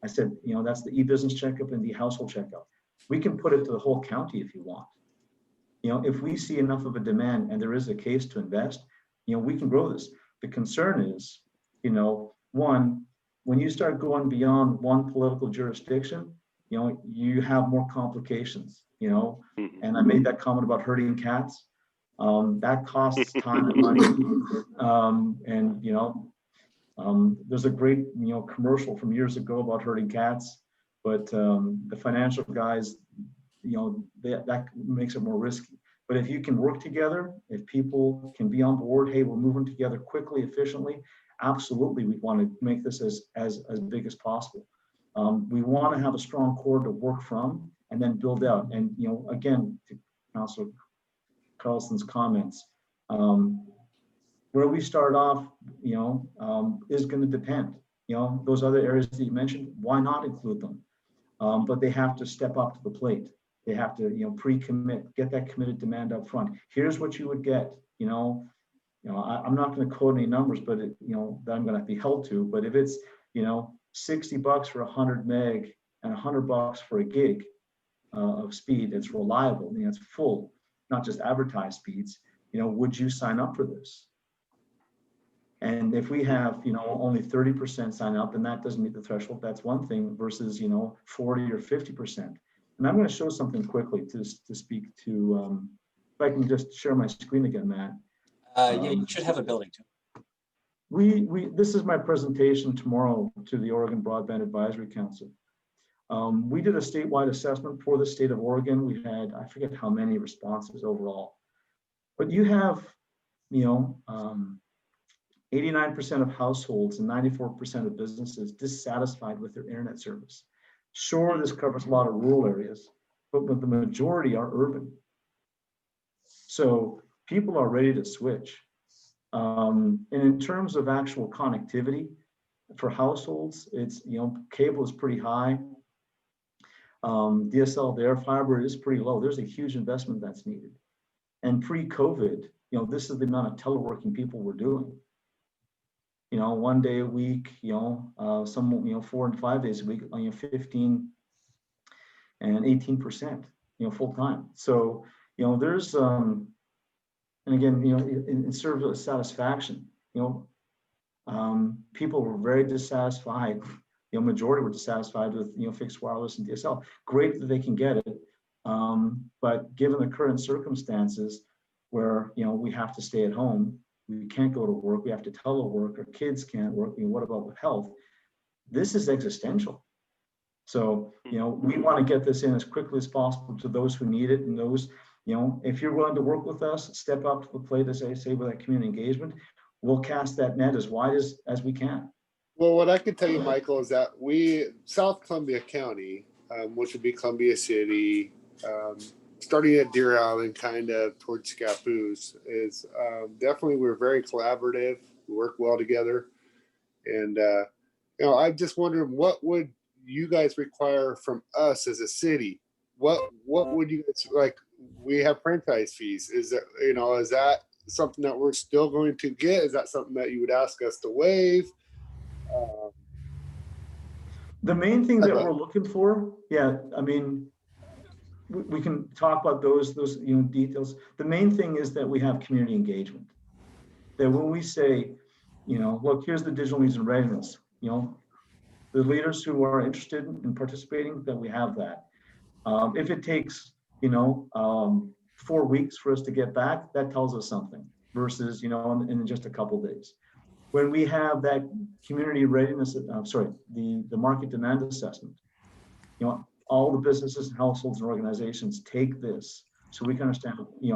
I said, that's the e-business checkup and the household checkup. We can put it to the whole county if you want. If we see enough of a demand and there is a case to invest, we can grow this. The concern is, one, when you start going beyond one political jurisdiction, you have more complications, and I made that comment about herding cats. That costs time and money. There's a great, commercial from years ago about herding cats, but the financial guys, that makes it more risky. But if you can work together, if people can be on board, hey, we're moving together quickly, efficiently, absolutely, we want to make this as big as possible. We want to have a strong core to work from and then build out. And, again, to Councilor Carlson's comments, where we start off, is going to depend. Those other areas that you mentioned, why not include them? But they have to step up to the plate. They have to, pre-commit, get that committed demand up front. Here's what you would get. I'm not going to quote any numbers, but that I'm going to be held to. But if it's, $60 for 100 meg and $100 for a gig of speed, it's reliable. It's full, not just advertised speeds. Would you sign up for this? And if we have, only 30% sign up and that doesn't meet the threshold, that's one thing versus, 40 or 50%. And I'm going to show something quickly to speak to, if I can just share my screen again, Matt. Yeah, you should have a building too. This is my presentation tomorrow to the Oregon Broadband Advisory Council. We did a statewide assessment for the state of Oregon. We had, I forget how many responses overall, but you have, 89% of households and 94% of businesses dissatisfied with their internet service. Sure, this covers a lot of rural areas, but the majority are urban. So people are ready to switch. And in terms of actual connectivity for households, it's, cable is pretty high. DSL there, fiber is pretty low. There's a huge investment that's needed. And pre-COVID, this is the amount of teleworking people were doing. 1 day a week, some, 4 and 5 days a week, 15 and 18%, full time. So, there's, and again, in service of satisfaction, people were very dissatisfied. Majority were dissatisfied with, fixed wireless and DSL. Great that they can get it. But given the current circumstances where, we have to stay at home, we can't go to work, we have to telework, our kids can't work, what about with health? This is existential. So, we want to get this in as quickly as possible to those who need it, and those, if you're willing to work with us, step up to the plate, as I say, with that community engagement, we'll cast that net as wide as we can. Well, what I can tell you, Michael, is that South Columbia County, which would be Columbia City, starting at Deer Island, kind of towards Scappoose, is definitely, we're very collaborative. We work well together. And, I just wondered, what would you guys require from us as a city? What would you guys like? We have franchise fees. Is that, is that something that we're still going to get? Is that something that you would ask us to waive? The main thing that we're looking for, we can talk about those details. The main thing is that we have community engagement. That when we say, look, here's the digital needs and readiness, the leaders who are interested in participating, that we have that. If it takes, 4 weeks for us to get back, that tells us something versus, in just a couple of days. When we have that community readiness, the market demand assessment, all the businesses and households and organizations take this so we can understand,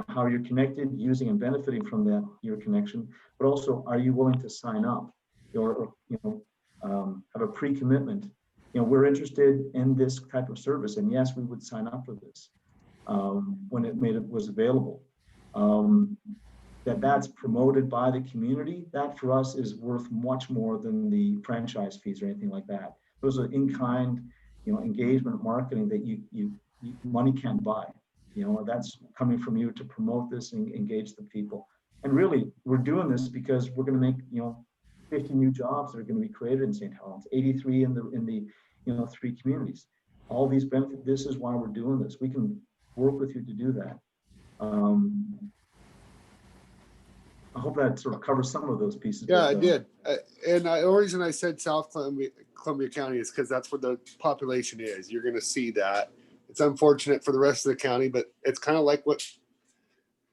how you're connected, using and benefiting from that, your connection, but also, are you willing to sign up or have a pre-commitment? We're interested in this type of service, and yes, we would sign up for this when it was available. That's promoted by the community, that for us is worth much more than the franchise fees or anything like that. Those are in-kind, engagement marketing that you money can't buy. That's coming from you to promote this and engage the people. And really, we're doing this because we're going to make 50 new jobs that are going to be created in St. Helens, 83 in the 3 communities. All these benefits. This is why we're doing this. We can work with you to do that. I hope that sort of covers some of those pieces. Yeah, I did. And the reason I said South Columbia County is because that's where the population is. You're going to see that. It's unfortunate for the rest of the county, but it's kind of like what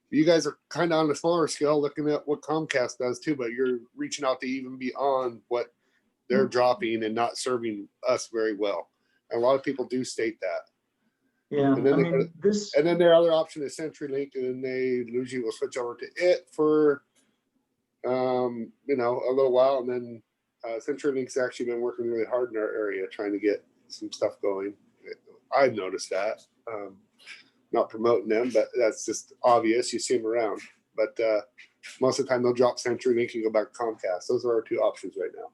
you guys are kind of on a smaller scale, looking at what Comcast does too, but you're reaching out to even beyond what they're dropping and not serving us very well. And a lot of people do state that. Yeah, and then, and then their other option is CenturyLink, and then they usually will switch over to it for a little while, and then CenturyLink's actually been working really hard in our area trying to get some stuff going. I've noticed that. Not promoting them, but that's just obvious. You see them around. But most of the time they'll drop CenturyLink and go back to Comcast. Those are our 2 options right now.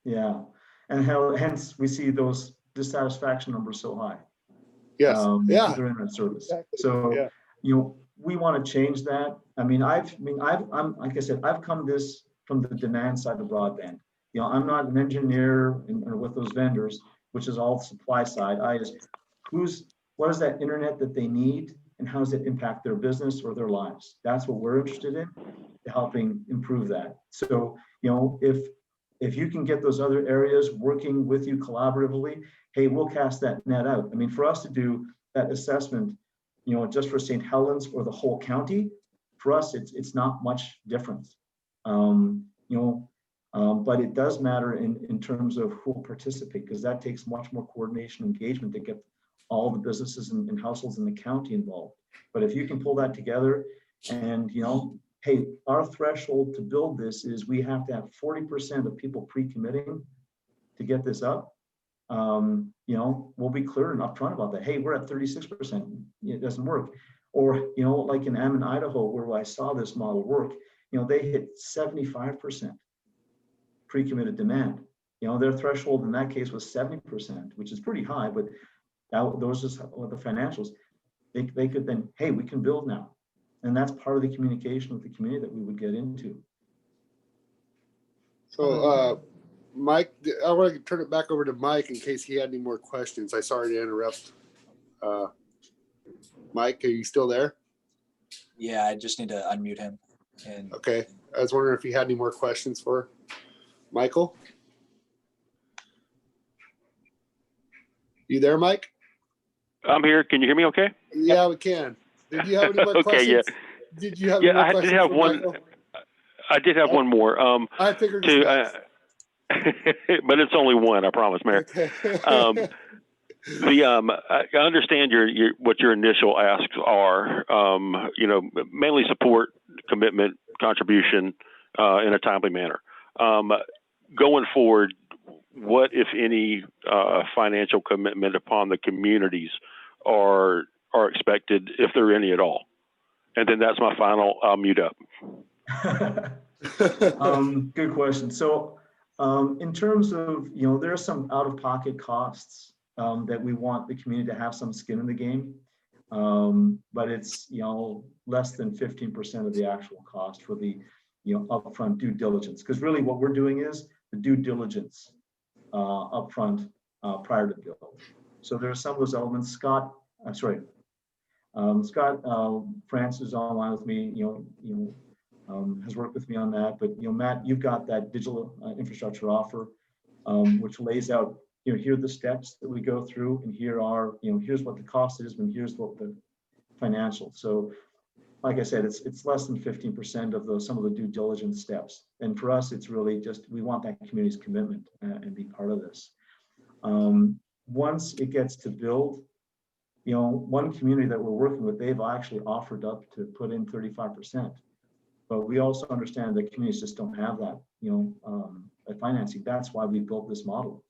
Yeah. And hence we see those dissatisfaction numbers so high. Yes. With their internet service. Exactly. So, we want to change that. I'm like I said, I've come this from the demand side of broadband. I'm not an engineer or with those vendors, which is all supply side. What is that internet that they need? and how does it impact their business or their lives? That's what we're interested in, helping improve that. So, you know, if you can get those other areas working with you collaboratively, hey, we'll cast that net out. I mean, for us to do that assessment, you know, just for St. Helens or the whole county, for us, it's not much difference. But it does matter in terms of who will participate, because that takes much more coordination and engagement to get all the businesses and households in the county involved. But if you can pull that together and, you know, hey, our threshold to build this is we have to have 40% of people pre-committing to get this up. You know, we'll be clear and upfront about that. Hey, we're at 36%. It doesn't work. Or, you know, like in Ammon, Idaho, where I saw this model work, you know, they hit 75% pre-committed demand. You know, their threshold in that case was 70%, which is pretty high, but those are the financials. They could then, hey, we can build now. And that's part of the communication with the community that we would get into. So, Mike, I want to turn it back over to Mike in case he had any more questions. I'm sorry to interrupt. Mike, are you still there? Yeah, I just need to unmute him. And Okay. I was wondering if you had any more questions for Michael. You there, Mike? I'm here. Can you hear me okay? Yeah, we can. Did you have any more Okay, questions? yeah. Did you have any Yeah, more I did questions have for one. Michael? I did have one more. I figured as much. But it's only one, I promise, Mayor. Okay. I understand what your initial asks are. You know, mainly support, commitment, contribution in a timely manner. Going forward, what, if any, financial commitment upon the communities are expected, if there are any at all? And then that's my final. I'll mute up. Good question. So in terms of, you know, there are some out-of-pocket costs that we want the community to have some skin in the game. But it's, you know, less than 15% of the actual cost for the, you know, upfront due diligence. Because really what we're doing is the due diligence upfront prior to build. So there are some of those elements. Scott France is online with me, has worked with me on that. But, you know, Matt, you've got that digital infrastructure offer, which lays out, you know, here are the steps that we go through, and here are, you know, here's what the cost is, and here's what the financial. So, like I said, it's less than 15% of some of the due diligence steps. And for us, it's really just, we want that community's commitment and be part of this. Once it gets to build, you know, one community that we're working with, they've actually offered up to put in 35%. But we also understand that communities just don't have that, you know, financing. That's why we built this model.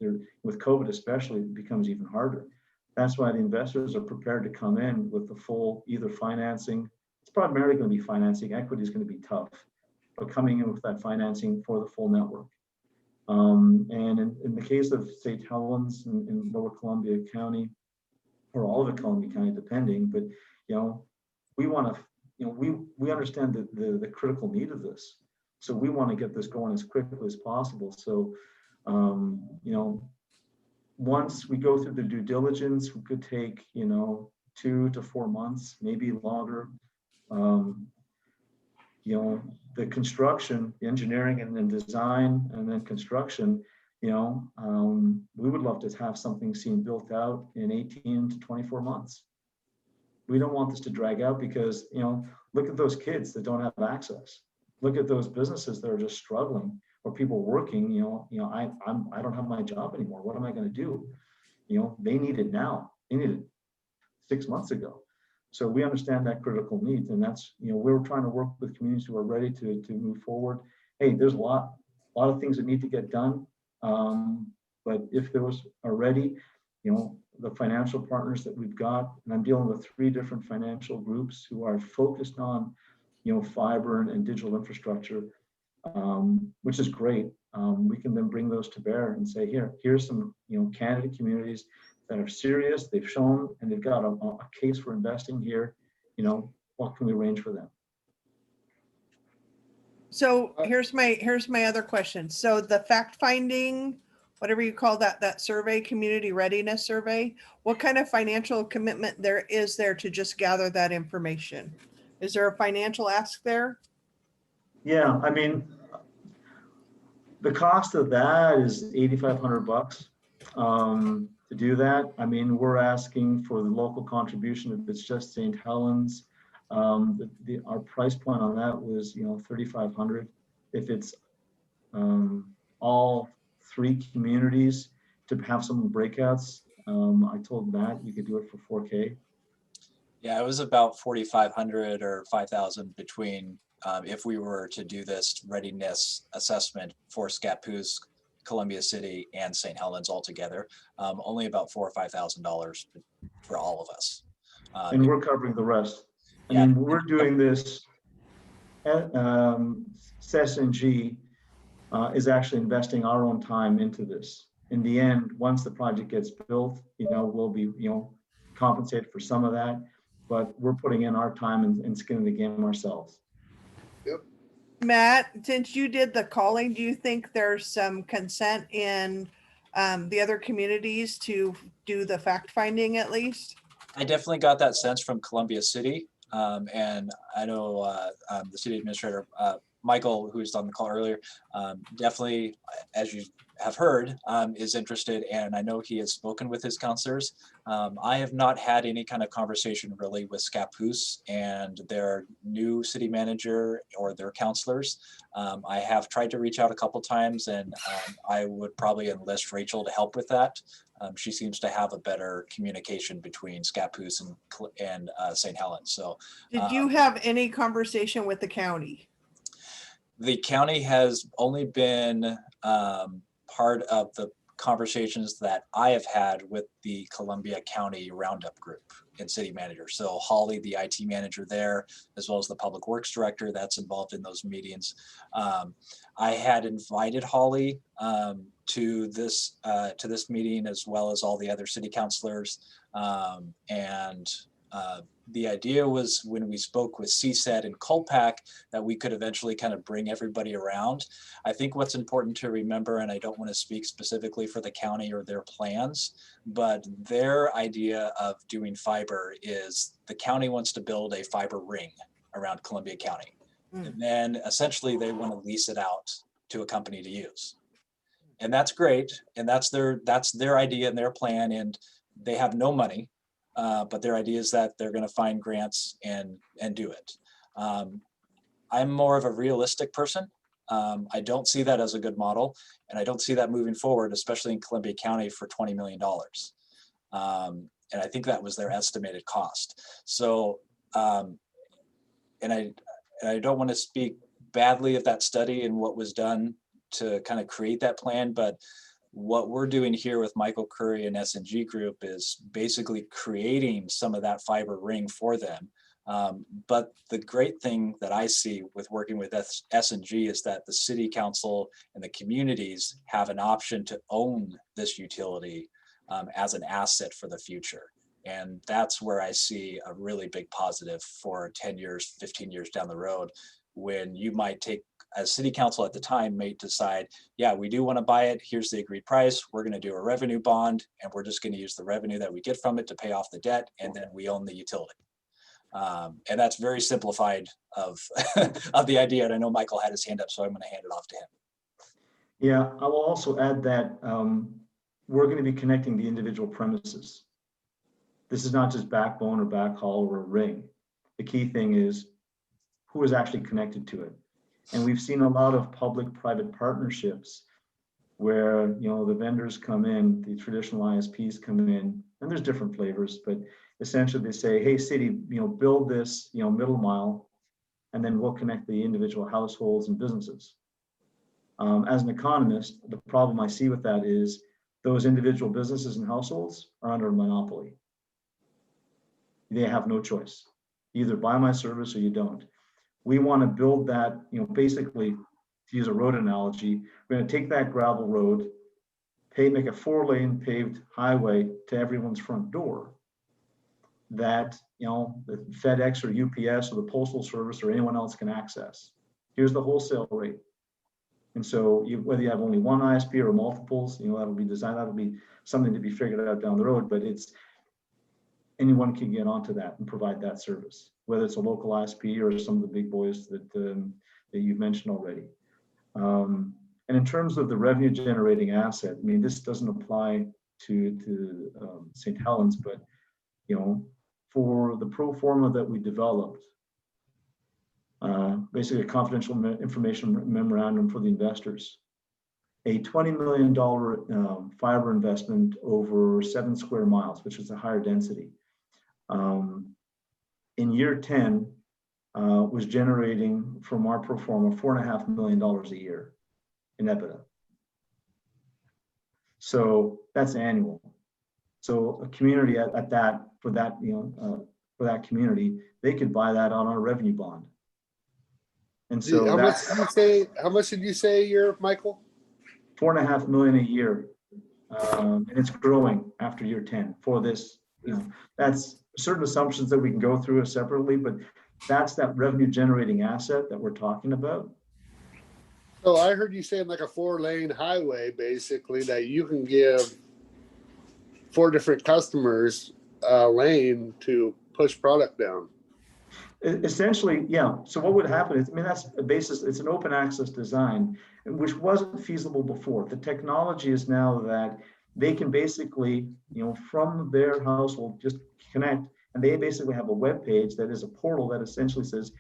With COVID especially, it becomes even harder. That's why the investors are prepared to come in with the full either financing. It's primarily going to be financing. Equity is going to be tough, but coming in with that financing for the full network. And in the case of St. Helens in Lower Columbia County, or all of Columbia County, depending, but, you know, we want to, you know, we understand the critical need of this. So we want to get this going as quickly as possible. So, you know, once we go through the due diligence, we could take, you know, 2 to 4 months, maybe longer. You know, the construction, the engineering, and then design, and then construction, you know, we would love to have something seen built out in 18 to 24 months. We don't want this to drag out because, you know, look at those kids that don't have access. Look at those businesses that are just struggling, or people working, you know, I don't have my job anymore. What am I going to do? You know, they need it now. They need it 6 months ago. So we understand that critical need, and that's, you know, we're trying to work with communities who are ready to move forward. Hey, there's a lot of things that need to get done. But if those are ready, you know, the financial partners that we've got, and I'm dealing with 3 different financial groups who are focused on, you know, fiber and digital infrastructure, which is great. We can then bring those to bear and say, here's some, you know, candidate communities that are serious, they've shown, and they've got a case for investing here. You know, what can we arrange for them? So here's my other question. So the fact finding whatever you call that survey, community readiness survey, what kind of financial commitment there is there to just gather that information? Is there a financial ask there? Yeah, I mean, the cost of that is $8,500 to do that. I mean, we're asking for the local contribution if it's just St. Helens. Our price point on that was, 3,500. If it's all 3 communities to have some breakouts, I told Matt you could do it for $4K. Yeah, it was about 4,500 or 5,000 between if we were to do this readiness assessment for Scappoose, Columbia City, and St. Helens altogether. Only about $4,000 or $5,000 for all of us. And we're covering the rest. I Yeah. mean, we're doing this. SSNG is actually investing our own time into this. In the end, once the project gets built, we'll be, compensated for some of that, but we're putting in our time and skin in the game ourselves. Matt, since you did the calling, do you think there's some consent in the other communities to do the fact finding at least? I definitely got that sense from Columbia City. And I know the city administrator, Michael, who was on the call earlier, definitely, as you have heard, is interested. And I know he has spoken with his counselors. I have not had any kind of conversation really with Scappoose and their new city manager or their counselors. I have tried to reach out a couple times, and I would probably enlist Rachel to help with that. She seems to have a better communication between Scappoose and St. Helens. So, Did you have any conversation with the county? the county has only been part of the conversations that I have had with the Columbia County Roundup Group and city manager. So Holly, the IT manager there, as well as the public works director that's involved in those meetings. I had invited Holly to this meeting, as well as all the other city councilors. The idea was, when we spoke with CSED and Colpac, that we could eventually kind of bring everybody around. I think what's important to remember, and I don't want to speak specifically for the county or their plans, but their idea of doing fiber is the county wants to build a fiber ring around Columbia County. And then essentially they want to lease it out to a company to use. And that's great. And that's their idea and their plan. And they have no money. But their idea is that they're going to find grants and do it. I'm more of a realistic person. I don't see that as a good model, and I don't see that moving forward, especially in Columbia County, for $20 million. And I think that was their estimated cost. So, and I don't want to speak badly of that study and what was done to kind of create that plan, but what we're doing here with Michael Curry and S&G Group is basically creating some of that fiber ring for them. But the great thing that I see with working with S&G is that the city council and the communities have an option to own this utility as an asset for the future. And that's where I see a really big positive for 10 years, 15 years down the road, when you might take, as city council at the time, may decide, yeah, we do want to buy it. Here's the agreed price. We're going to do a revenue bond, and we're just going to use the revenue that we get from it to pay off the debt, and then we own the utility. And that's very simplified of of the idea. And I know Michael had his hand up, so I'm going to hand it off to him. Yeah, I will also add that we're going to be connecting the individual premises. This is not just backbone or backhaul or a ring. The key thing is who is actually connected to it. And we've seen a lot of public-private partnerships where, the vendors come in, the traditional ISPs come in, and there's different flavors, but essentially they say, hey, city, build this, middle mile, and then we'll connect the individual households and businesses. As an economist, the problem I see with that is those individual businesses and households are under a monopoly. They have no choice. You either buy my service or you don't. We want to build that, basically, to use a road analogy, we're going to take that gravel road, make a 4-lane paved highway to everyone's front door that, the FedEx or UPS or the Postal Service or anyone else can access. Here's the wholesale rate. And so whether you have only one ISP or multiples, that'll be designed, that'll be something to be figured out down the road, but anyone can get onto that and provide that service, whether it's a local ISP or some of the big boys that you've mentioned already. And in terms of the revenue generating asset, I mean, this doesn't apply to St. Helens, but for the pro forma that we developed, basically a confidential information memorandum for the investors, a $20 million fiber investment over 7 square miles, which is a higher density. In year 10, was generating from our pro forma $4.5 million a year in EBITDA. So that's annual. So a community at that, for that community, they could buy that on our revenue bond. And so How much did you say a year, Michael? $4.5 million a year. And it's growing after year 10 for this, that's certain assumptions that we can go through separately, but that's that revenue generating asset that we're talking about. So I heard you saying like a 4-lane highway, basically, that you can give 4 different customers a lane to push product down. Essentially, yeah. So what would happen is, I mean, that's a basis, it's an open access design, which wasn't feasible before. The technology is now that they can basically, from their household, just connect, and they basically have a web page that is a portal that essentially says,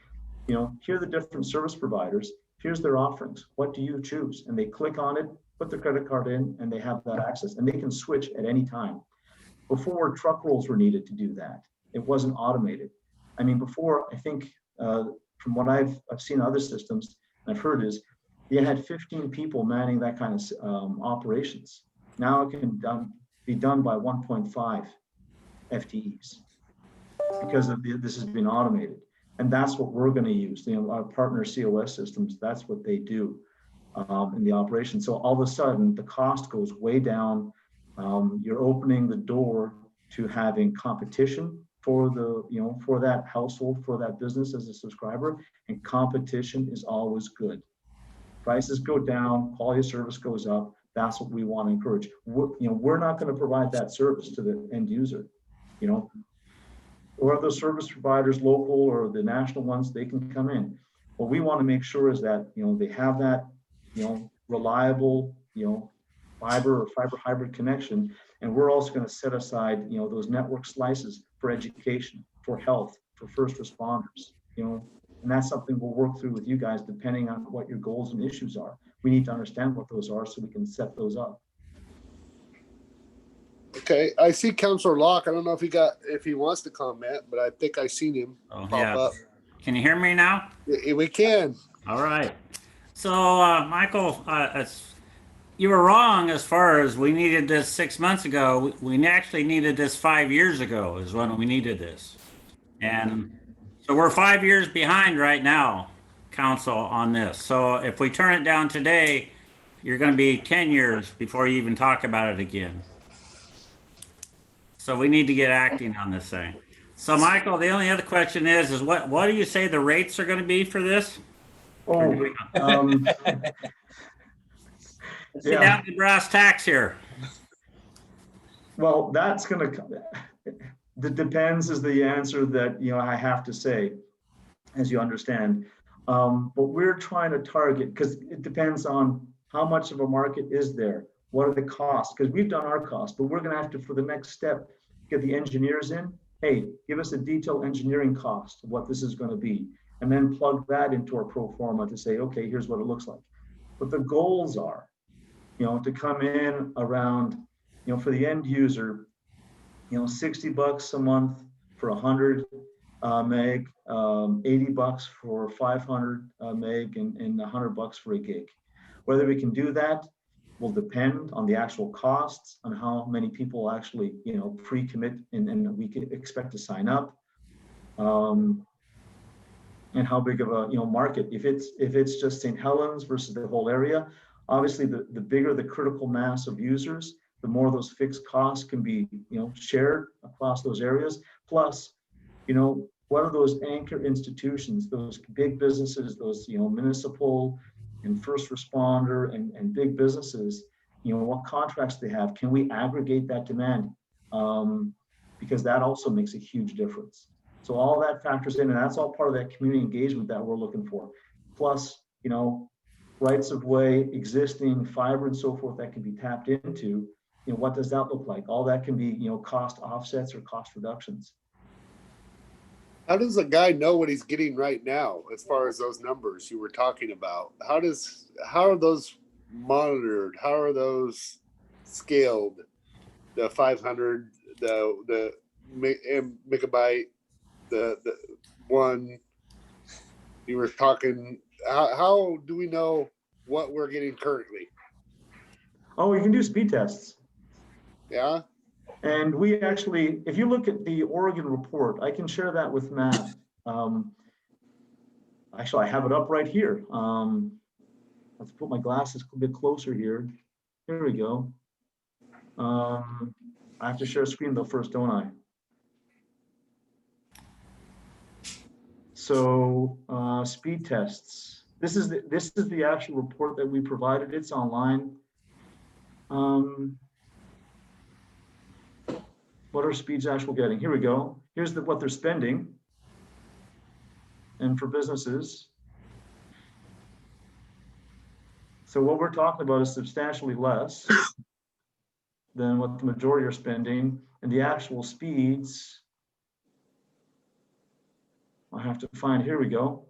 here are the different service providers, here's their offerings, what do you choose? And they click on it, put their credit card in, and they have that access, and they can switch at any time. Before, truck rolls were needed to do that. It wasn't automated. I mean, before, I think, from what I've seen other systems, and I've heard is, you had 15 people manning that kind of operations. Now it can be done by 1.5 FTEs because of this has been automated. And that's what we're going to use. Our partner COS systems, that's what they do in the operation. So all of a sudden, the cost goes way down. You're opening the door to having competition for for that household, for that business as a subscriber, and competition is always good. Prices go down, quality of service goes up. That's what we want to encourage. We're not going to provide that service to the end user, or those service providers, local or the national ones, they can come in. What we want to make sure is that, they have that, reliable, fiber or fiber hybrid connection. And we're also going to set aside, those network slices for education, for health, for first responders, and that's something we'll work through with you guys, depending on what your goals and issues are. We need to understand what those are so we can set those up. Okay, I see Councilor Locke. I don't know if he wants to comment, but I think I seen him pop up. Can you hear me now? We can. All right. So, Michael, you were wrong as far as we needed this 6 months ago. We actually needed this 5 years ago is when we needed this. And so we're 5 years behind right now, council, on this. So if we turn it down today, you're going to be 10 years before you even talk about it again. So we need to get acting on this thing. So Michael, the only other question is what do you say the rates are going to be for this? Get down to brass tacks here. Well, that's going to, that depends is the answer that, I have to say, as you understand. But we're trying to target, because it depends on how much of a market is there. What are the costs? Because we've done our costs, but we're going to have to, for the next step, get the engineers in. Hey, give us a detailed engineering cost of what this is going to be, and then plug that into our pro forma to say, okay, here's what it looks like. But the goals are, to come in around, for the end user, $60 a month for 100 meg, $80 for 500 meg, and $100 for a gig. Whether we can do that will depend on the actual costs, on how many people actually, pre-commit and we can expect to sign up, and how big of a market. If it's just St. Helens versus the whole area, obviously the bigger the critical mass of users, the more those fixed costs can be shared across those areas. Plus, what are those anchor institutions, those big businesses, those municipal and first responder and big businesses, what contracts they have. Can we aggregate that demand? Because that also makes a huge difference. So all that factors in, and that's all part of that community engagement that we're looking for. Plus, rights of way, existing fiber and so forth that can be tapped into. What does that look like? All that can be, cost offsets or cost reductions. How does a guy know what he's getting right now as far as those numbers you were talking about? How are those monitored? How are those scaled? The 500, the megabyte, the one you were talking. How do we know what we're getting currently? Oh, you can do speed tests. Yeah. And we actually, if you look at the Oregon report, I can share that with Matt. Actually, I have it up right here. Let's put my glasses a bit closer here. Here we go. I have to share a screen though first, don't I? So speed tests. This is the actual report that we provided. It's online. What are speeds actual getting? Here we go. Here's what they're spending. And for businesses. So what we're talking about is substantially less than what the majority are spending, and the actual speeds, I have to find, here we go.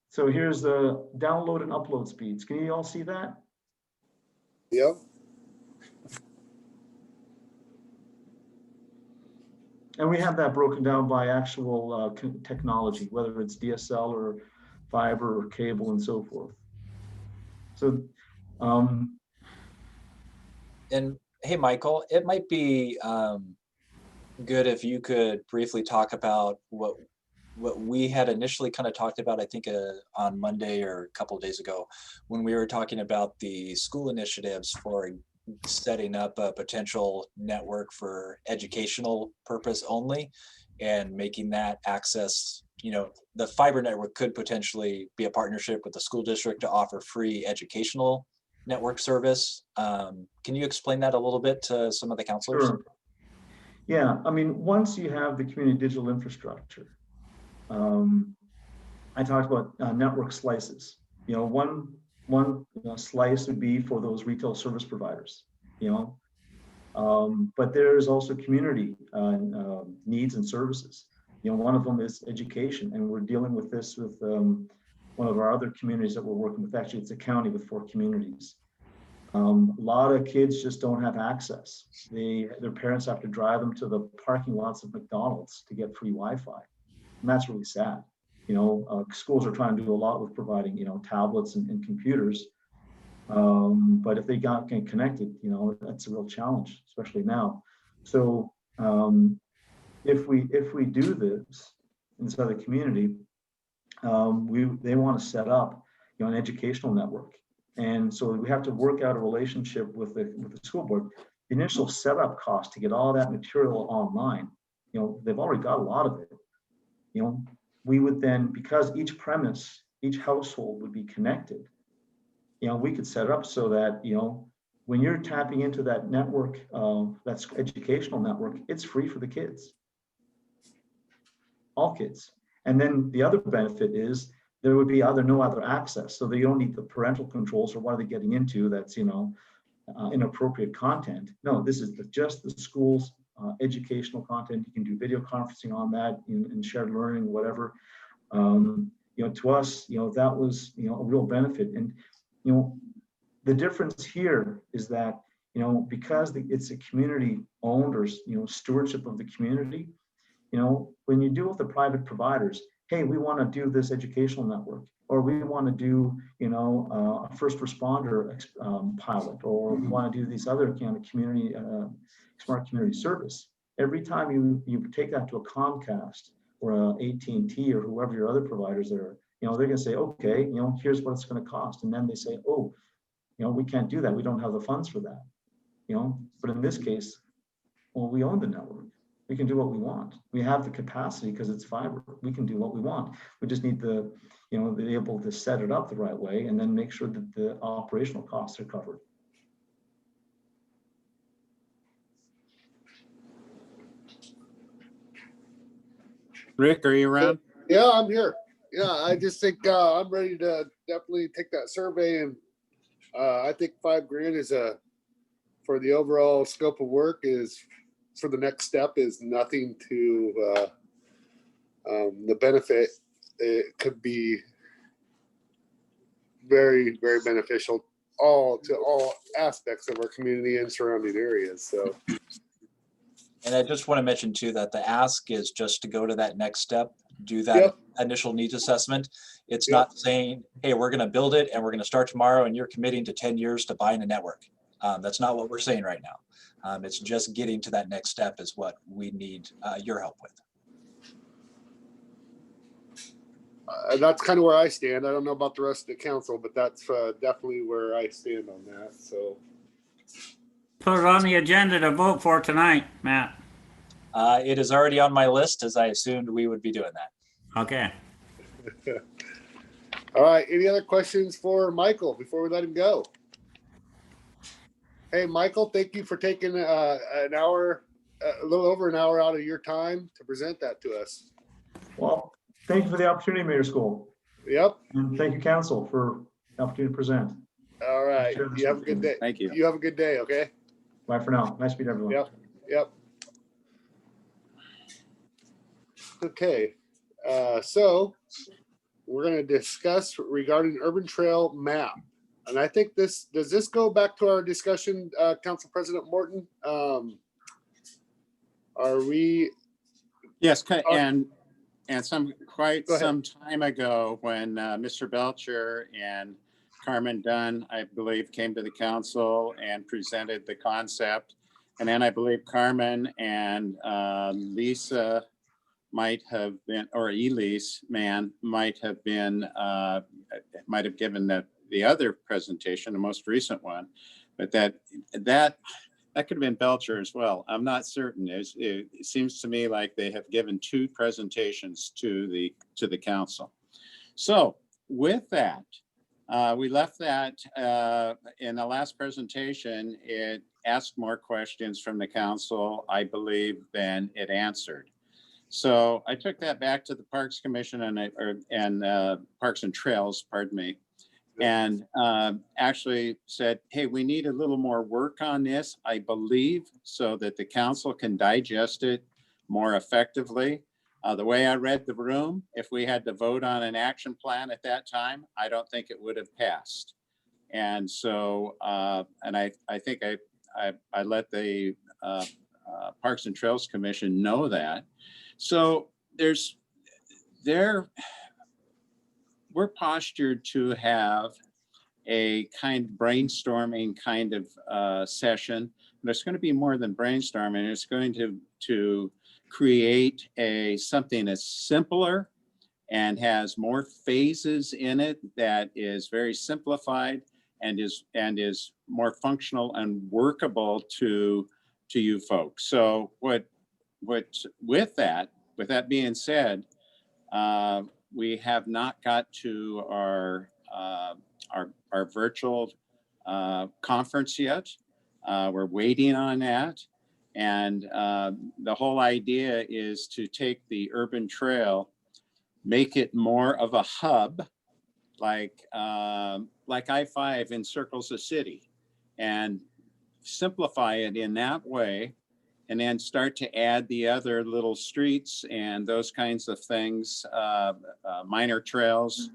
So here's the download and upload speeds. Can you all see that? Yep. And we have that broken down by actual technology, whether it's DSL or fiber or cable and so forth. So, And hey, Michael, it might be good if you could briefly talk about what we had initially kind of talked about, I think on Monday or a couple of days ago, when we were talking about the school initiatives for setting up a potential network for educational purpose only and making that access, the fiber network could potentially be a partnership with the school district to offer free educational network service. Can you explain that a little bit to some of the counselors? Sure. Yeah, I mean, once you have the community digital infrastructure, I talked about network slices. One slice would be for those retail service providers, but there's also community needs and services. One of them is education, and we're dealing with this with one of our other communities that we're working with. Actually, it's a county with 4 communities. A lot of kids just don't have access. Their parents have to drive them to the parking lots of McDonald's to get free Wi-Fi, and that's really sad. Schools are trying to do a lot with providing, tablets and computers. But if they can't get connected, that's a real challenge, especially now. So if we do this inside the community, they want to set up, an educational network. And so we have to work out a relationship with the school board. The initial setup cost to get all that material online, they've already got a lot of it. We would then, because each premise, each household would be connected, we could set it up so that, when you're tapping into that network, that's educational network, it's free for the kids, all kids. And then the other benefit is there would be no other access. So that you don't need the parental controls or what are they getting into that's, inappropriate content. No, this is just the school's educational content. You can do video conferencing on that and shared learning, whatever. To us, that was, a real benefit. And, the difference here is that, because it's a community owned or, stewardship of the community, when you deal with the private providers, hey, we want to do this educational network, or we want to do, a first responder pilot, or we want to do these other kind of community, smart community service. Every time you take that to a Comcast or a AT&T or whoever your other providers are, they're going to say, okay, here's what it's going to cost. And then they say, oh, we can't do that. We don't have the funds for that. But in this case, well, we own the network. We can do what we want. We have the capacity because it's fiber. We can do what we want. We just need to, be able to set it up the right way and then make sure that the operational costs are covered. Rick, are you around? Yeah, I'm here. Yeah, I just think I'm ready to definitely take that survey, and I think $5,000 is for the overall scope of work is for the next step is nothing to the benefit. It could be very, very beneficial to all aspects of our community and surrounding areas. So. And I just want to mention too, that the ask is just to go to that next step, do that Yep. initial needs assessment. It's Yep. not saying, hey, we're going to build it and we're going to start tomorrow and you're committing to 10 years to buying a network. That's not what we're saying right now. It's just getting to that next step is what we need your help with. That's kind of where I stand. I don't know about the rest of the council, but that's definitely where I stand on that. So. Put it on the agenda to vote for tonight, Matt. It is already on my list, as I assumed we would be doing that. Okay. All right. Any other questions for Michael before we let him go? Hey, Michael, thank you for taking an hour, a little over an hour out of your time to present that to us. Well, thank you for the opportunity, Mayor School. Yep. And thank you, Council, for the opportunity to present. All right. Share this You have a with good you. day. Thank you. You have a good day. Okay. Bye for now. Nice to meet everyone. Yep. Yep. Okay. So we're going to discuss regarding urban trail map. And I think does this go back to our discussion, Council President Morton? Are we? Yes, and quite Go ahead. some time ago, when Mr. Belcher and Carmen Dunn, I believe, came to the council and presented the concept. And then I believe Carmen and Lisa might have been, or Elise Mann might have been, might have given the other presentation, the most recent one, but that could have been Belcher as well. I'm not certain. It seems to me like they have given two presentations to the council. So with that, we left that in the last presentation. It asked more questions from the council, I believe, than it answered. So I took that back to the Parks Commission and Parks and Trails, pardon me, and actually said, hey, we need a little more work on this, I believe, so that the council can digest it more effectively. The way I read the room, if we had to vote on an action plan at that time, I don't think it would have passed. And so, and I think I let the Parks and Trails Commission know that. So we're postured to have a kind of brainstorming kind of session. But it's going to be more than brainstorming. It's going to create something that's simpler and has more phases in it, that is very simplified and is more functional and workable to you folks. So with that being said, we have not got to our virtual conference yet. We're waiting on that. And the whole idea is to take the urban trail, make it more of a hub, like I-5 encircles the city, and simplify it in that way, and then start to add the other little streets and those kinds of things, minor trails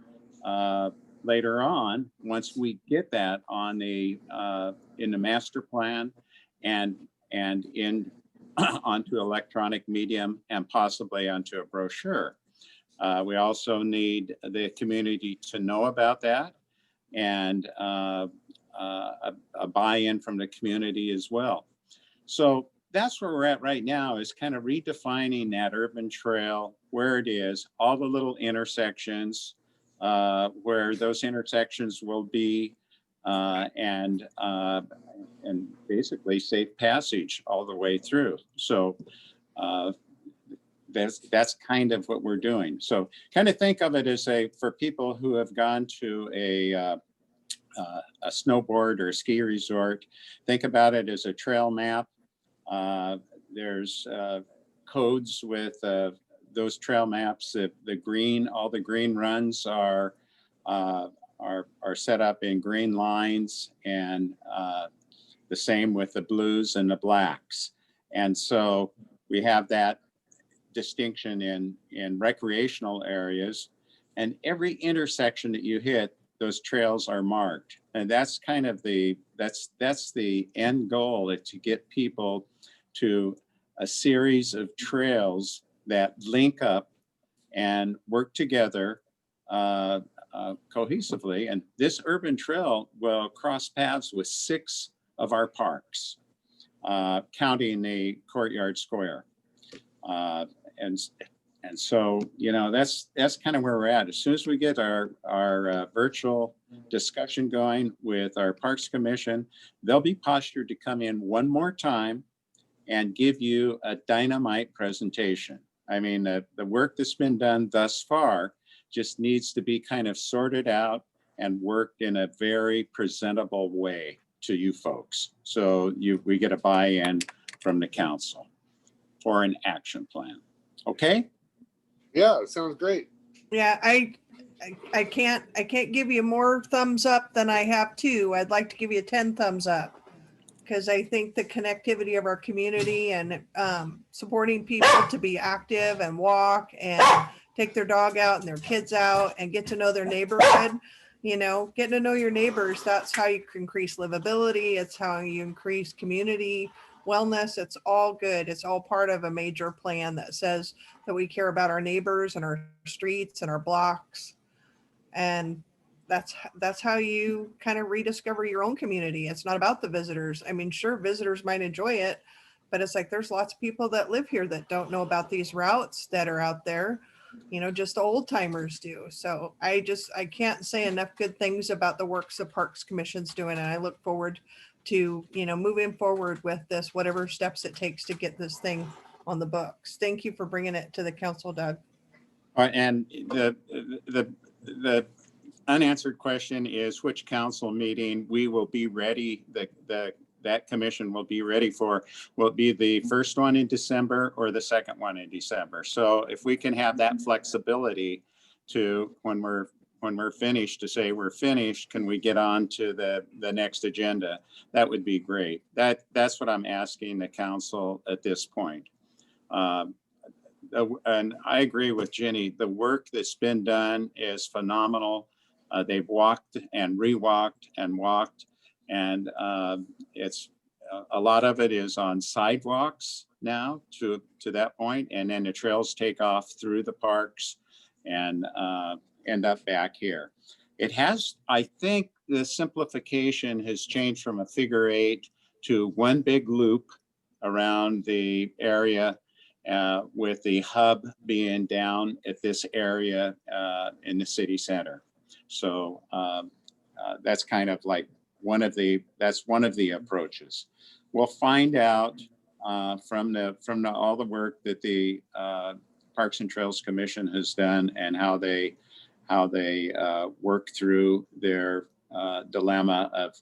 later on, once we get that on in the master plan and onto electronic medium and possibly onto a brochure. We also need the community to know about that, and a buy-in from the community as well. So that's where we're at right now, is kind of redefining that urban trail, where it is, all the little intersections, where those intersections will be, and basically safe passage all the way through. So That's kind of what we're doing. So kind of think of it as for people who have gone to a snowboard or a ski resort, think about it as a trail map. There's codes with those trail maps. All the green runs are set up in green lines, and the same with the blues and the blacks. And so we have that distinction in recreational areas, and every intersection that you hit, those trails are marked. And that's kind of that's the end goal, is to get people to a series of trails that link up and work together cohesively. And this urban trail will cross paths with 6 of our parks, counting the Courtyard Square. And so, that's kind of where we're at. As soon as we get our virtual discussion going with our Parks Commission, they'll be postured to come in one more time and give you a dynamite presentation. I mean, the work that's been done thus far just needs to be kind of sorted out and worked in a very presentable way to you folks. So we get a buy-in from the council for an action plan. Okay? Yeah, it sounds great. Yeah, I can't give you more thumbs up than I have 2. I'd like to give you 10 thumbs up, because I think the connectivity of our community and supporting people to be active and walk and take their dog out and their kids out and get to know their neighborhood, getting to know your neighbors, that's how you increase livability. It's how you increase community wellness. It's all good. It's all part of a major plan that says that we care about our neighbors and our streets and our blocks. And that's how you kind of rediscover your own community. It's not about the visitors. I mean, sure, visitors might enjoy it, but it's like there's lots of people that live here that don't know about these routes that are out there. Just the old timers do. So I can't say enough good things about the works the Parks Commission's doing, and I look forward to moving forward with this, whatever steps it takes to get this thing on the books. Thank you for bringing it to the council, Doug. And the unanswered question is, which council meeting we will be ready, that commission will be ready for? Will it be the first one in December or the second one in December? So if we can have that flexibility to, when we're finished, to say we're finished, can we get on to the next agenda? That would be great. That's what I'm asking the council at this point. And I agree with Jenny. The work that's been done is phenomenal. They've walked and rewalked and walked, and it's a lot of it is on sidewalks now to that point, and then the trails take off through the parks and end up back here. It has, I think the simplification has changed from a figure 8 to one big loop around the area, with the hub being down at this area in the city center. So that's kind of like one of the approaches. We'll find out from all the work that the Parks and Trails Commission has done, and how they work through their dilemma of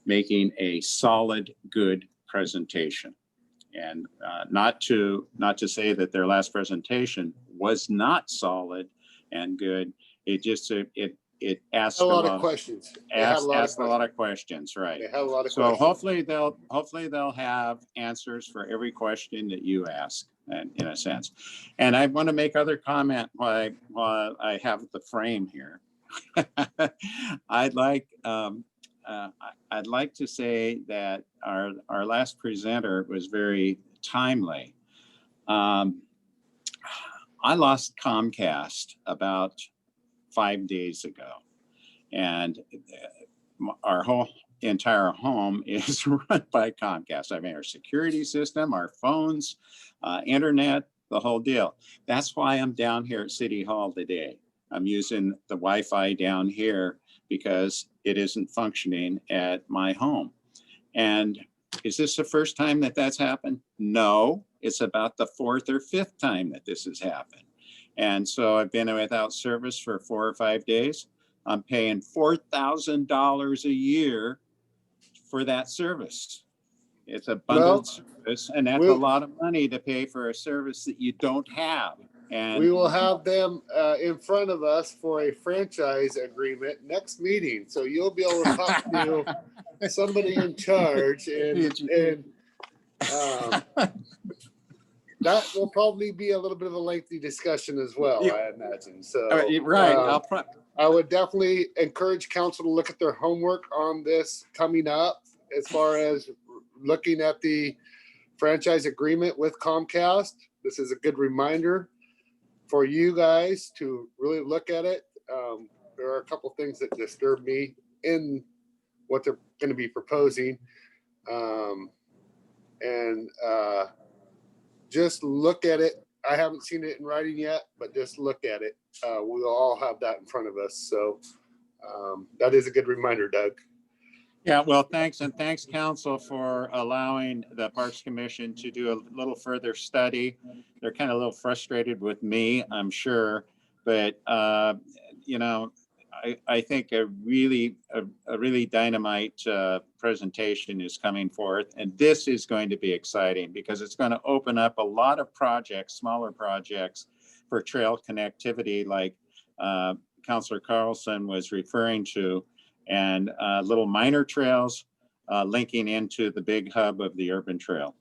making a solid, good presentation. And not to say that their last presentation was not solid and good. It just it asked A lot of questions. Asked a lot of questions, right? They had a lot of So questions. hopefully they'll have answers for every question that you ask, and in a sense. And I want to make other comment while I have the frame here. I'd like to say that our last presenter was very timely. I lost Comcast about 5 days ago, and our whole entire home is run by Comcast. I mean, our security system, our phones, internet, the whole deal. That's why I'm down here at City Hall today. I'm using the Wi-Fi down here because it isn't functioning at my home. And is this the first time that that's happened? No, It's about the fourth or fifth time that this has happened. And so I've been without service for 4 or 5 days. I'm paying $4,000 a year for that service. It's a bundled service, and that's a lot of money to pay for a service that you don't have. And We will have them in front of us for a franchise agreement next meeting. So you'll be able to talk to somebody in charge and that will probably be a little bit of a lengthy discussion as well, I imagine. So, right. I would definitely encourage council to look at their homework on this coming up as far as looking at the franchise agreement with Comcast. This is a good reminder for you guys to really look at it. There are a couple things that disturb me in what they're going to be proposing. Just look at it. I haven't seen it in writing yet, but just look at it. We'll all have that in front of us. So that is a good reminder, Doug. Yeah, well, thanks. And thanks, council, for allowing the Parks Commission to do a little further study. They're kind of a little frustrated with me, I'm sure. But, you know, I think a really dynamite presentation is coming forth. And this is going to be exciting because it's going to open up a lot of projects, smaller projects for trail connectivity like Councilor Carlson was referring to, and little minor trails linking into the big hub of the urban trail.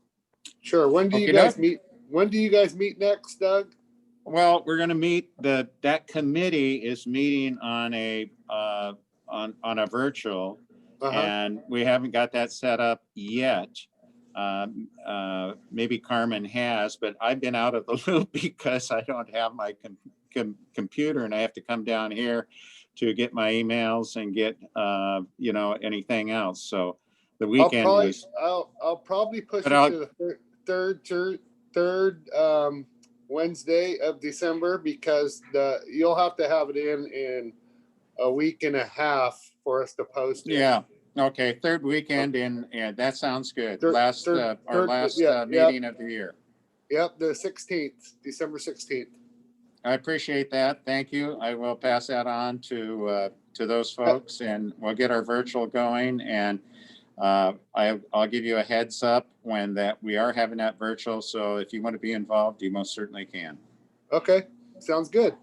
Sure. When do you guys meet? When do you guys meet next, Doug? Well, we're going to meet that committee is meeting on a virtual, and we haven't got that set up yet. Maybe Carmen has, but I've been out of the loop because I don't have my computer, and I have to come down here to get my emails and get you know, anything else. So the weekend I'll probably push it to the third Wednesday of December because you'll have to have it in a week and a half for us to post it. Yeah. Okay. Third weekend and that sounds good. Our last meeting of the year. Yep. The 16th, December 16th. I appreciate that. Thank you. I will pass that on to those folks, and we'll get our virtual going. And I'll give you a heads up when we are having that virtual. So if you want to be involved, you most certainly can. Okay, sounds good.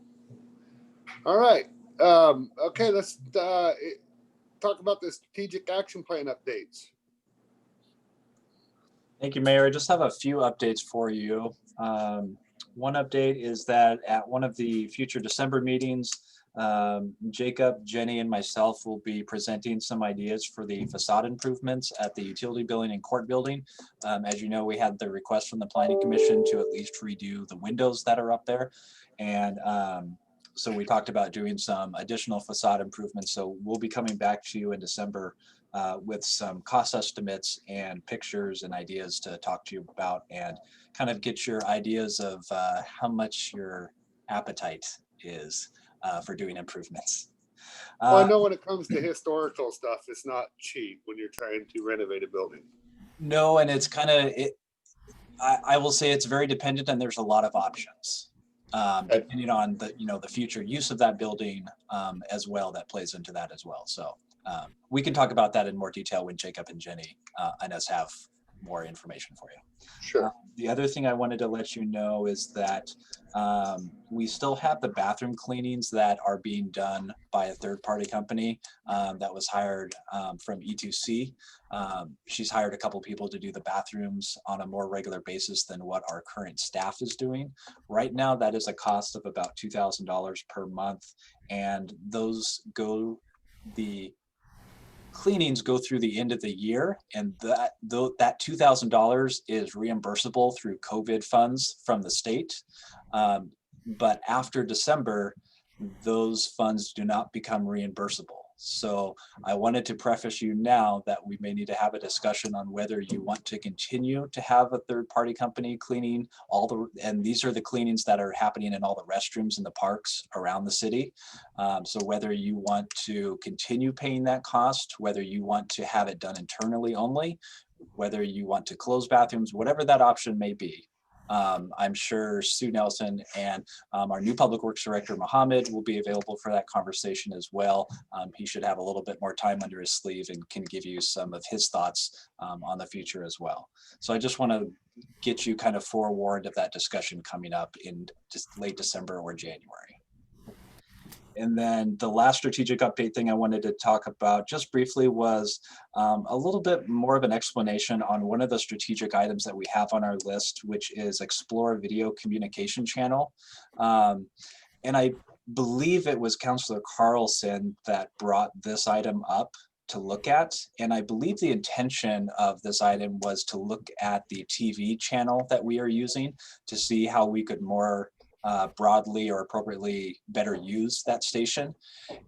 All right. Okay, let's talk about the strategic action plan updates. Thank you, Mayor. I just have a few updates for you. One update is that at one of the future December meetings, Jacob, Jenny, and myself will be presenting some ideas for the facade improvements at the utility building and court building. As you know, we had the request from the Planning Commission to at least redo the windows that are up there. And so we talked about doing some additional facade improvements. So we'll be coming back to you in December with some cost estimates and pictures and ideas to talk to you about and kind of get your ideas of how much your appetite is for doing improvements. Well, I know when it comes to historical stuff, it's not cheap when you're trying to renovate a building. No, and it's kind of, I will say it's very dependent, and there's a lot of options depending on the future use of that building as well. That plays into that as well. So we can talk about that in more detail when Jacob and Jenny and us have more information for you. Sure. The other thing I wanted to let you know is that we still have the bathroom cleanings that are being done by a third-party company that was hired from E2C. She's hired a couple people to do the bathrooms on a more regular basis than what our current staff is doing. Right now, that is a cost of about $2,000 per month, and the cleanings go through the end of the year, and that $2,000 is reimbursable through COVID funds from the state. But after December, those funds do not become reimbursable. So I wanted to preface you now that we may need to have a discussion on whether you want to continue to have a third-party company cleaning and these are the cleanings that are happening in all the restrooms in the parks around the city. So whether you want to continue paying that cost, whether you want to have it done internally only, whether you want to close bathrooms, whatever that option may be, I'm sure Sue Nelson and our new Public Works Director, Mohammed, will be available for that conversation as well. He should have a little bit more time under his sleeve and can give you some of his thoughts on the future as well. So I just want to get you kind of forewarned of that discussion coming up in just late December or January. And then the last strategic update thing I wanted to talk about just briefly was a little bit more of an explanation on one of the strategic items that we have on our list, which is Explore Video Communication Channel. And I believe it was Councilor Carlson that brought this item up to look at. And I believe the intention of this item was to look at the TV channel that we are using to see how we could more broadly or appropriately better use that station.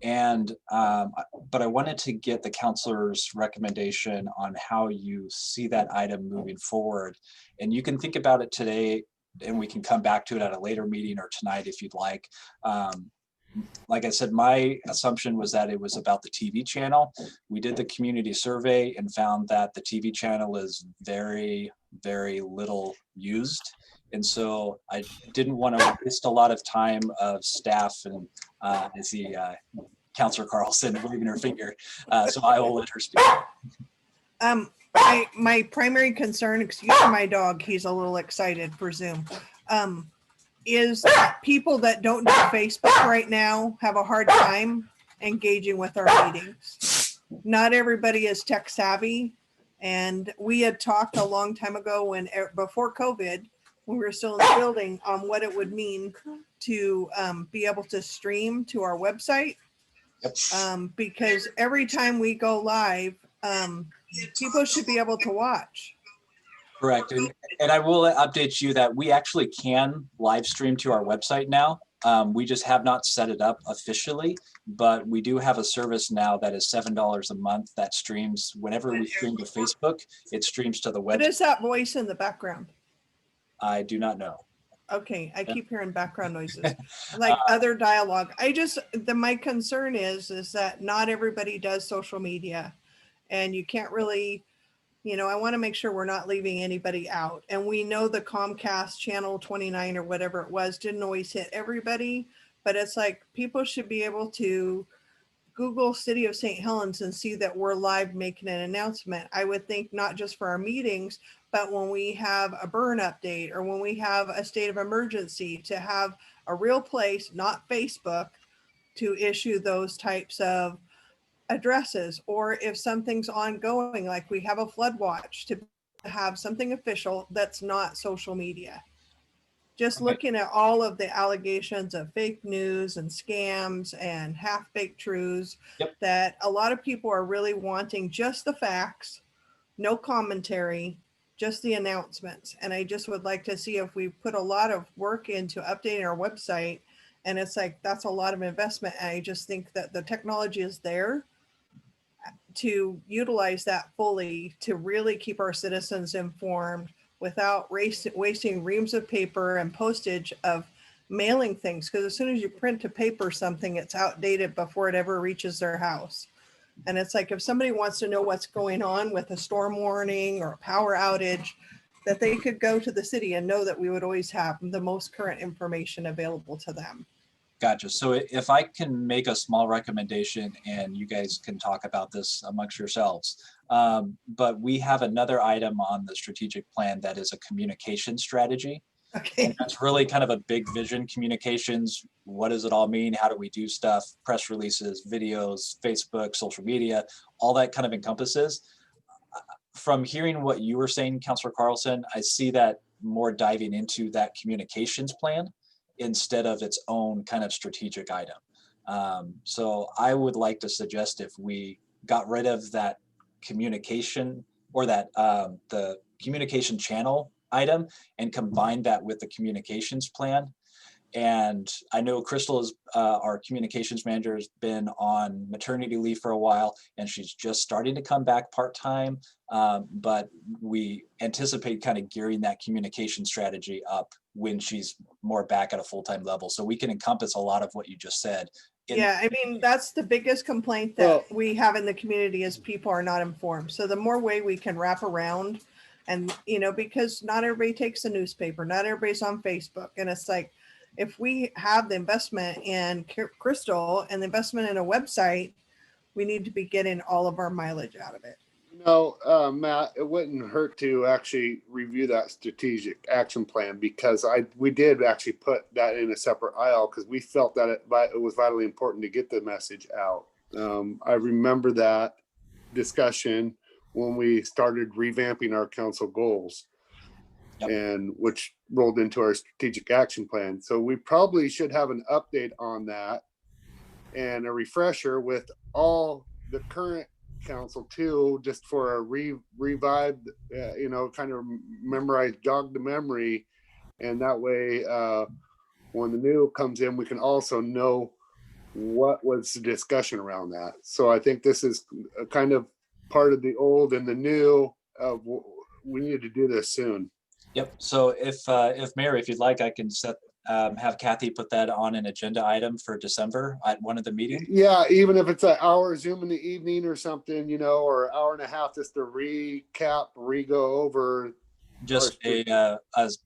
And but I wanted to get the councilor's recommendation on how you see that item moving forward. And you can think about it today, and we can come back to it at a later meeting or tonight if you'd like. Like I said, my assumption was that it was about the TV channel. We did the community survey and found that the TV channel is very, very little used. And so I didn't want to waste a lot of time of staff, and I see Councilor Carlson waving her finger. So I will let her speak. My primary concern, excuse my dog, he's a little excited for Zoom, is people that don't do Facebook right now have a hard time engaging with our meetings. Not everybody is tech savvy. And we had talked a long time ago before COVID, when we were still in the building, on what it would mean to be able to stream to our website. Yep. Because every time we go live, people should be able to watch. Correct. And I will update you that we actually can live stream to our website now. We just have not set it up officially, but we do have a service now that is $7 a month that streams whenever we stream to Facebook, it streams to the What website. is that voice in the background? I do not know. Okay, I keep hearing background noises, like other dialogue. My concern is that not everybody does social media, and you can't really, I want to make sure we're not leaving anybody out. And we know the Comcast channel 29 or whatever it was didn't always hit everybody, but it's like people should be able to Google City of St. Helens and see that we're live making an announcement. I would think not just for our meetings, but when we have a burn update or when we have a state of emergency, to have a real place, not Facebook, to issue those types of addresses. Or if something's ongoing, like we have a flood watch, to have something official that's not social media. Just looking at all of the allegations of fake news and scams and half-baked truths, Yep. that a lot of people are really wanting just the facts, no commentary, just the announcements. And I just would like to see if we put a lot of work into updating our website, and it's like, that's a lot of investment. And I just think that the technology is there to utilize that fully, to really keep our citizens informed without wasting reams of paper and postage of mailing things. Because as soon as you print to paper something, it's outdated before it ever reaches their house. And it's like, if somebody wants to know what's going on with a storm warning or a power outage, that they could go to the city and know that we would always have the most current information available to them. Gotcha. So if I can make a small recommendation, and you guys can talk about this amongst yourselves, but we have another item on the strategic plan that is a communication strategy. Okay. And that's really kind of a big vision, communications. What does it all mean? How do we do stuff? Press releases, videos, Facebook, social media, all that kind of encompasses. From hearing what you were saying, Councilor Carlson, I see that more diving into that communications plan instead of its own kind of strategic item. So I would like to suggest if we got rid of that communication, or that the communication channel item, and combine that with the communications plan. And I know Crystal is our communications manager, has been on maternity leave for a while, and she's just starting to come back part-time. But we anticipate kind of gearing that communication strategy up when she's more back at a full-time level. So we can encompass a lot of what you just said. Yeah, I mean, that's the biggest complaint that we have in the community, is people are not informed. So the more way we can wrap around And, because not everybody takes the newspaper, not everybody's on Facebook. And it's like, if we have the investment in Crystal and the investment in a website, we need to be getting all of our mileage out of it. Matt, it wouldn't hurt to actually review that strategic action plan, because we did actually put that in a separate aisle because we felt that it was vitally important to get the message out. I remember that discussion when we started revamping our council goals. Yep. And which rolled into our strategic action plan. So we probably should have an update on that and a refresher with all the current council too, just for a revived, kind of memorize, jog the memory. And that way, when the new comes in, we can also know what was the discussion around that. So I think this is a kind of part of the old and the new. We need to do this soon. Yep. So if Mayor, if you'd like, I can have Kathy put that on an agenda item for December at one of the meetings. Yeah, even if it's an hour Zoom in the evening or something, or an hour and a half, just to recap, go over. Just a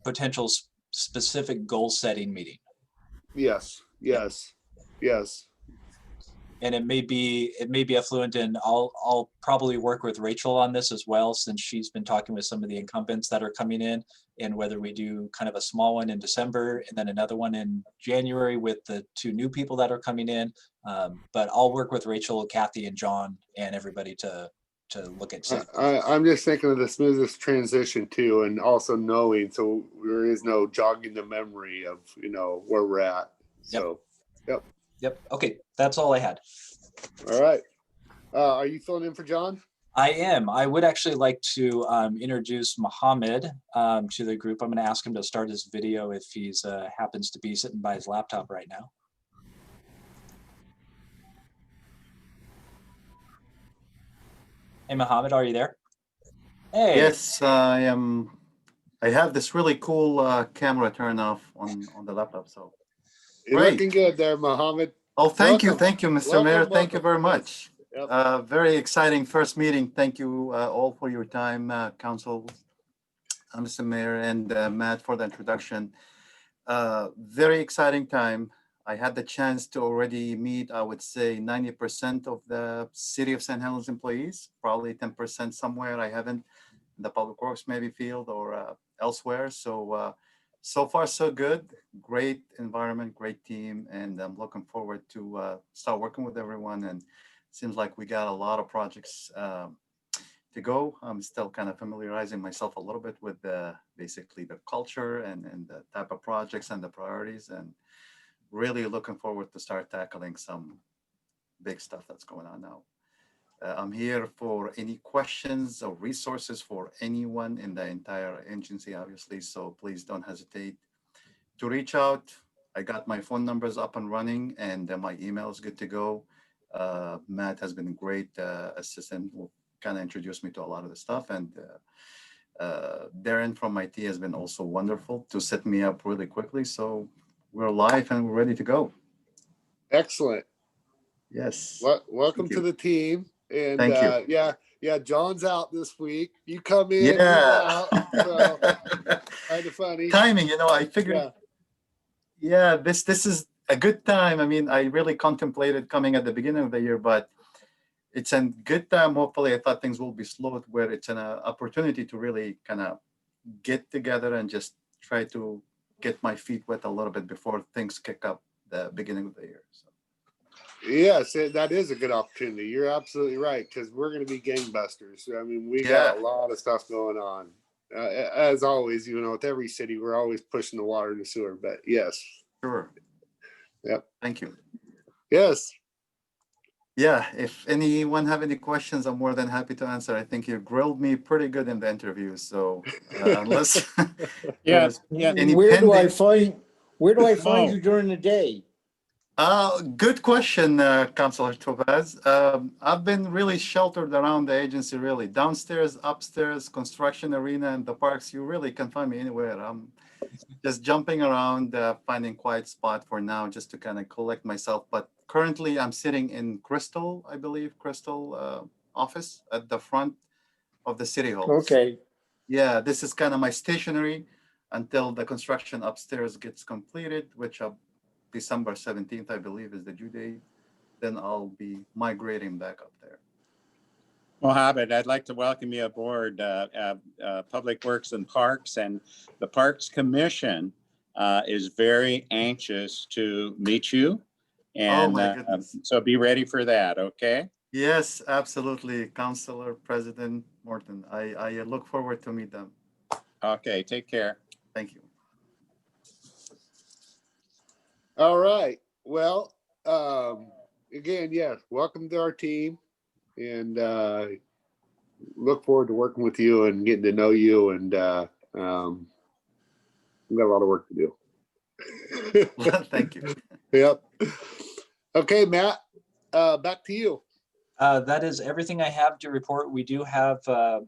potential specific goal setting meeting. Yes. And it may be affluent, and I'll probably work with Rachel on this as well, since she's been talking with some of the incumbents that are coming in, and whether we do kind of a small one in December and then another one in January with the 2 new people that are coming in. But I'll work with Rachel, Kathy, and John and everybody to look at. I'm just thinking of the smoothest transition too, and also knowing, so there is no jogging the memory of, where we're at. So, yep. Okay, that's all I had. All right. Are you filling in for John? I am. I would actually like to introduce Mohammed to the group. I'm going to ask him to start his video if he's happens to be sitting by his laptop right now. Hey, Mohammed, are you there? Hey. Yes, I am. I have this really cool camera turned off on the laptop. So You're Great. looking good there, Mohammed. oh, thank Welcome. you, Mr. Welcome, Mayor. Thank you welcome. very much. Yep. Very exciting first meeting. Thank you all for your time, Council, Mr. Mayor, and Matt for the introduction. Very exciting time. I had the chance to already meet, I would say, 90% of the City of St. Helens employees, probably 10% somewhere I haven't, in the Public Works maybe field or elsewhere. So, so far so good. Great environment, great team, and I'm looking forward to start working with everyone. And seems like we got a lot of projects to go. I'm still kind of familiarizing myself a little bit with basically the culture and the type of projects and the priorities, and really looking forward to start tackling some big stuff that's going on now. I'm here for any questions or resources for anyone in the entire agency, obviously, so please don't hesitate to reach out. I got my phone numbers up and running, and my email is good to go. Matt has been a great assistant, who kind of introduced me to a lot of the stuff, and Darren from IT has been also wonderful to set me up really quickly. So we're live and we're ready to go. Excellent. Yes. Welcome Thank to you. the team. And Thank you. yeah, John's out this week. You come in, Yeah. he's out, so kind of funny. Timing, I figured. Yeah, this is a good time. I mean, I really contemplated coming at the beginning of the year, but it's a good time. Hopefully, I thought things will be slow, where it's an opportunity to really kind of get together and just try to get my feet wet a little bit before things kick up the beginning of the year. So. Yes, that is a good opportunity. You're absolutely right, because we're going to be gangbusters. I mean, we got a lot of stuff going on. As always, with every city, we're always pushing the water in the sewer. But yes. Sure. Yep. Thank you. Yes. Yeah, if anyone have any questions, I'm more than happy to answer. I think you grilled me pretty good in the interview. So unless Yeah. Where do I find you during the day? Good question, Councilor Topaz. I've been really sheltered around the agency, really. Downstairs, upstairs, construction arena, and the parks. You really can find me anywhere. I'm just jumping around, finding quiet spot for now, just to kind of collect myself. But currently, I'm sitting in Crystal, I believe, Crystal office at the front of the City Hall. Okay. Yeah, this is kind of my stationery until the construction upstairs gets completed, which December 17th, I believe, is the due date. Then I'll be migrating back up there. Mohammed, I'd like to welcome you aboard Public Works and Parks, and the Parks Commission is very anxious to meet you. And my goodness. so be ready for that, okay? Yes, absolutely, Councilor President Morton. I look forward to meet them. Okay, take care. Thank you. All right. Well, again, yes, welcome to our team, and look forward to working with you and getting to know you. And we've got a lot of work to do. Thank you. Yep. Okay, Matt, back to you. That is everything I have to report. We do have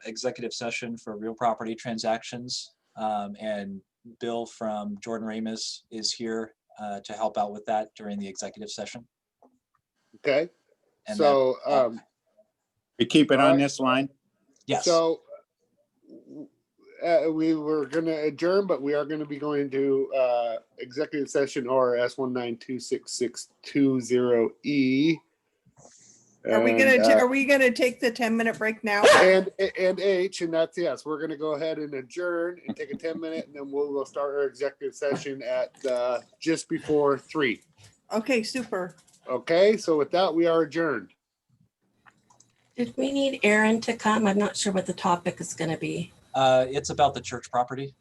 executive session for real property transactions. And Bill from Jordan Ramus is here to help out with that during the executive session. Okay. And So, We keep it All on right. this line? yes. so we were going to adjourn, but we are going to be going to executive session ORS 1926620E. Are we gonna take the 10-minute break now? and H, and that's yes. We're going to go ahead and adjourn and take a 10-minute, and then we'll start our executive session at just before 3. Okay, super. Okay, so with that, we are adjourned. Did we need Aaron to come? I'm not sure what the topic is going to be. It's about the church property.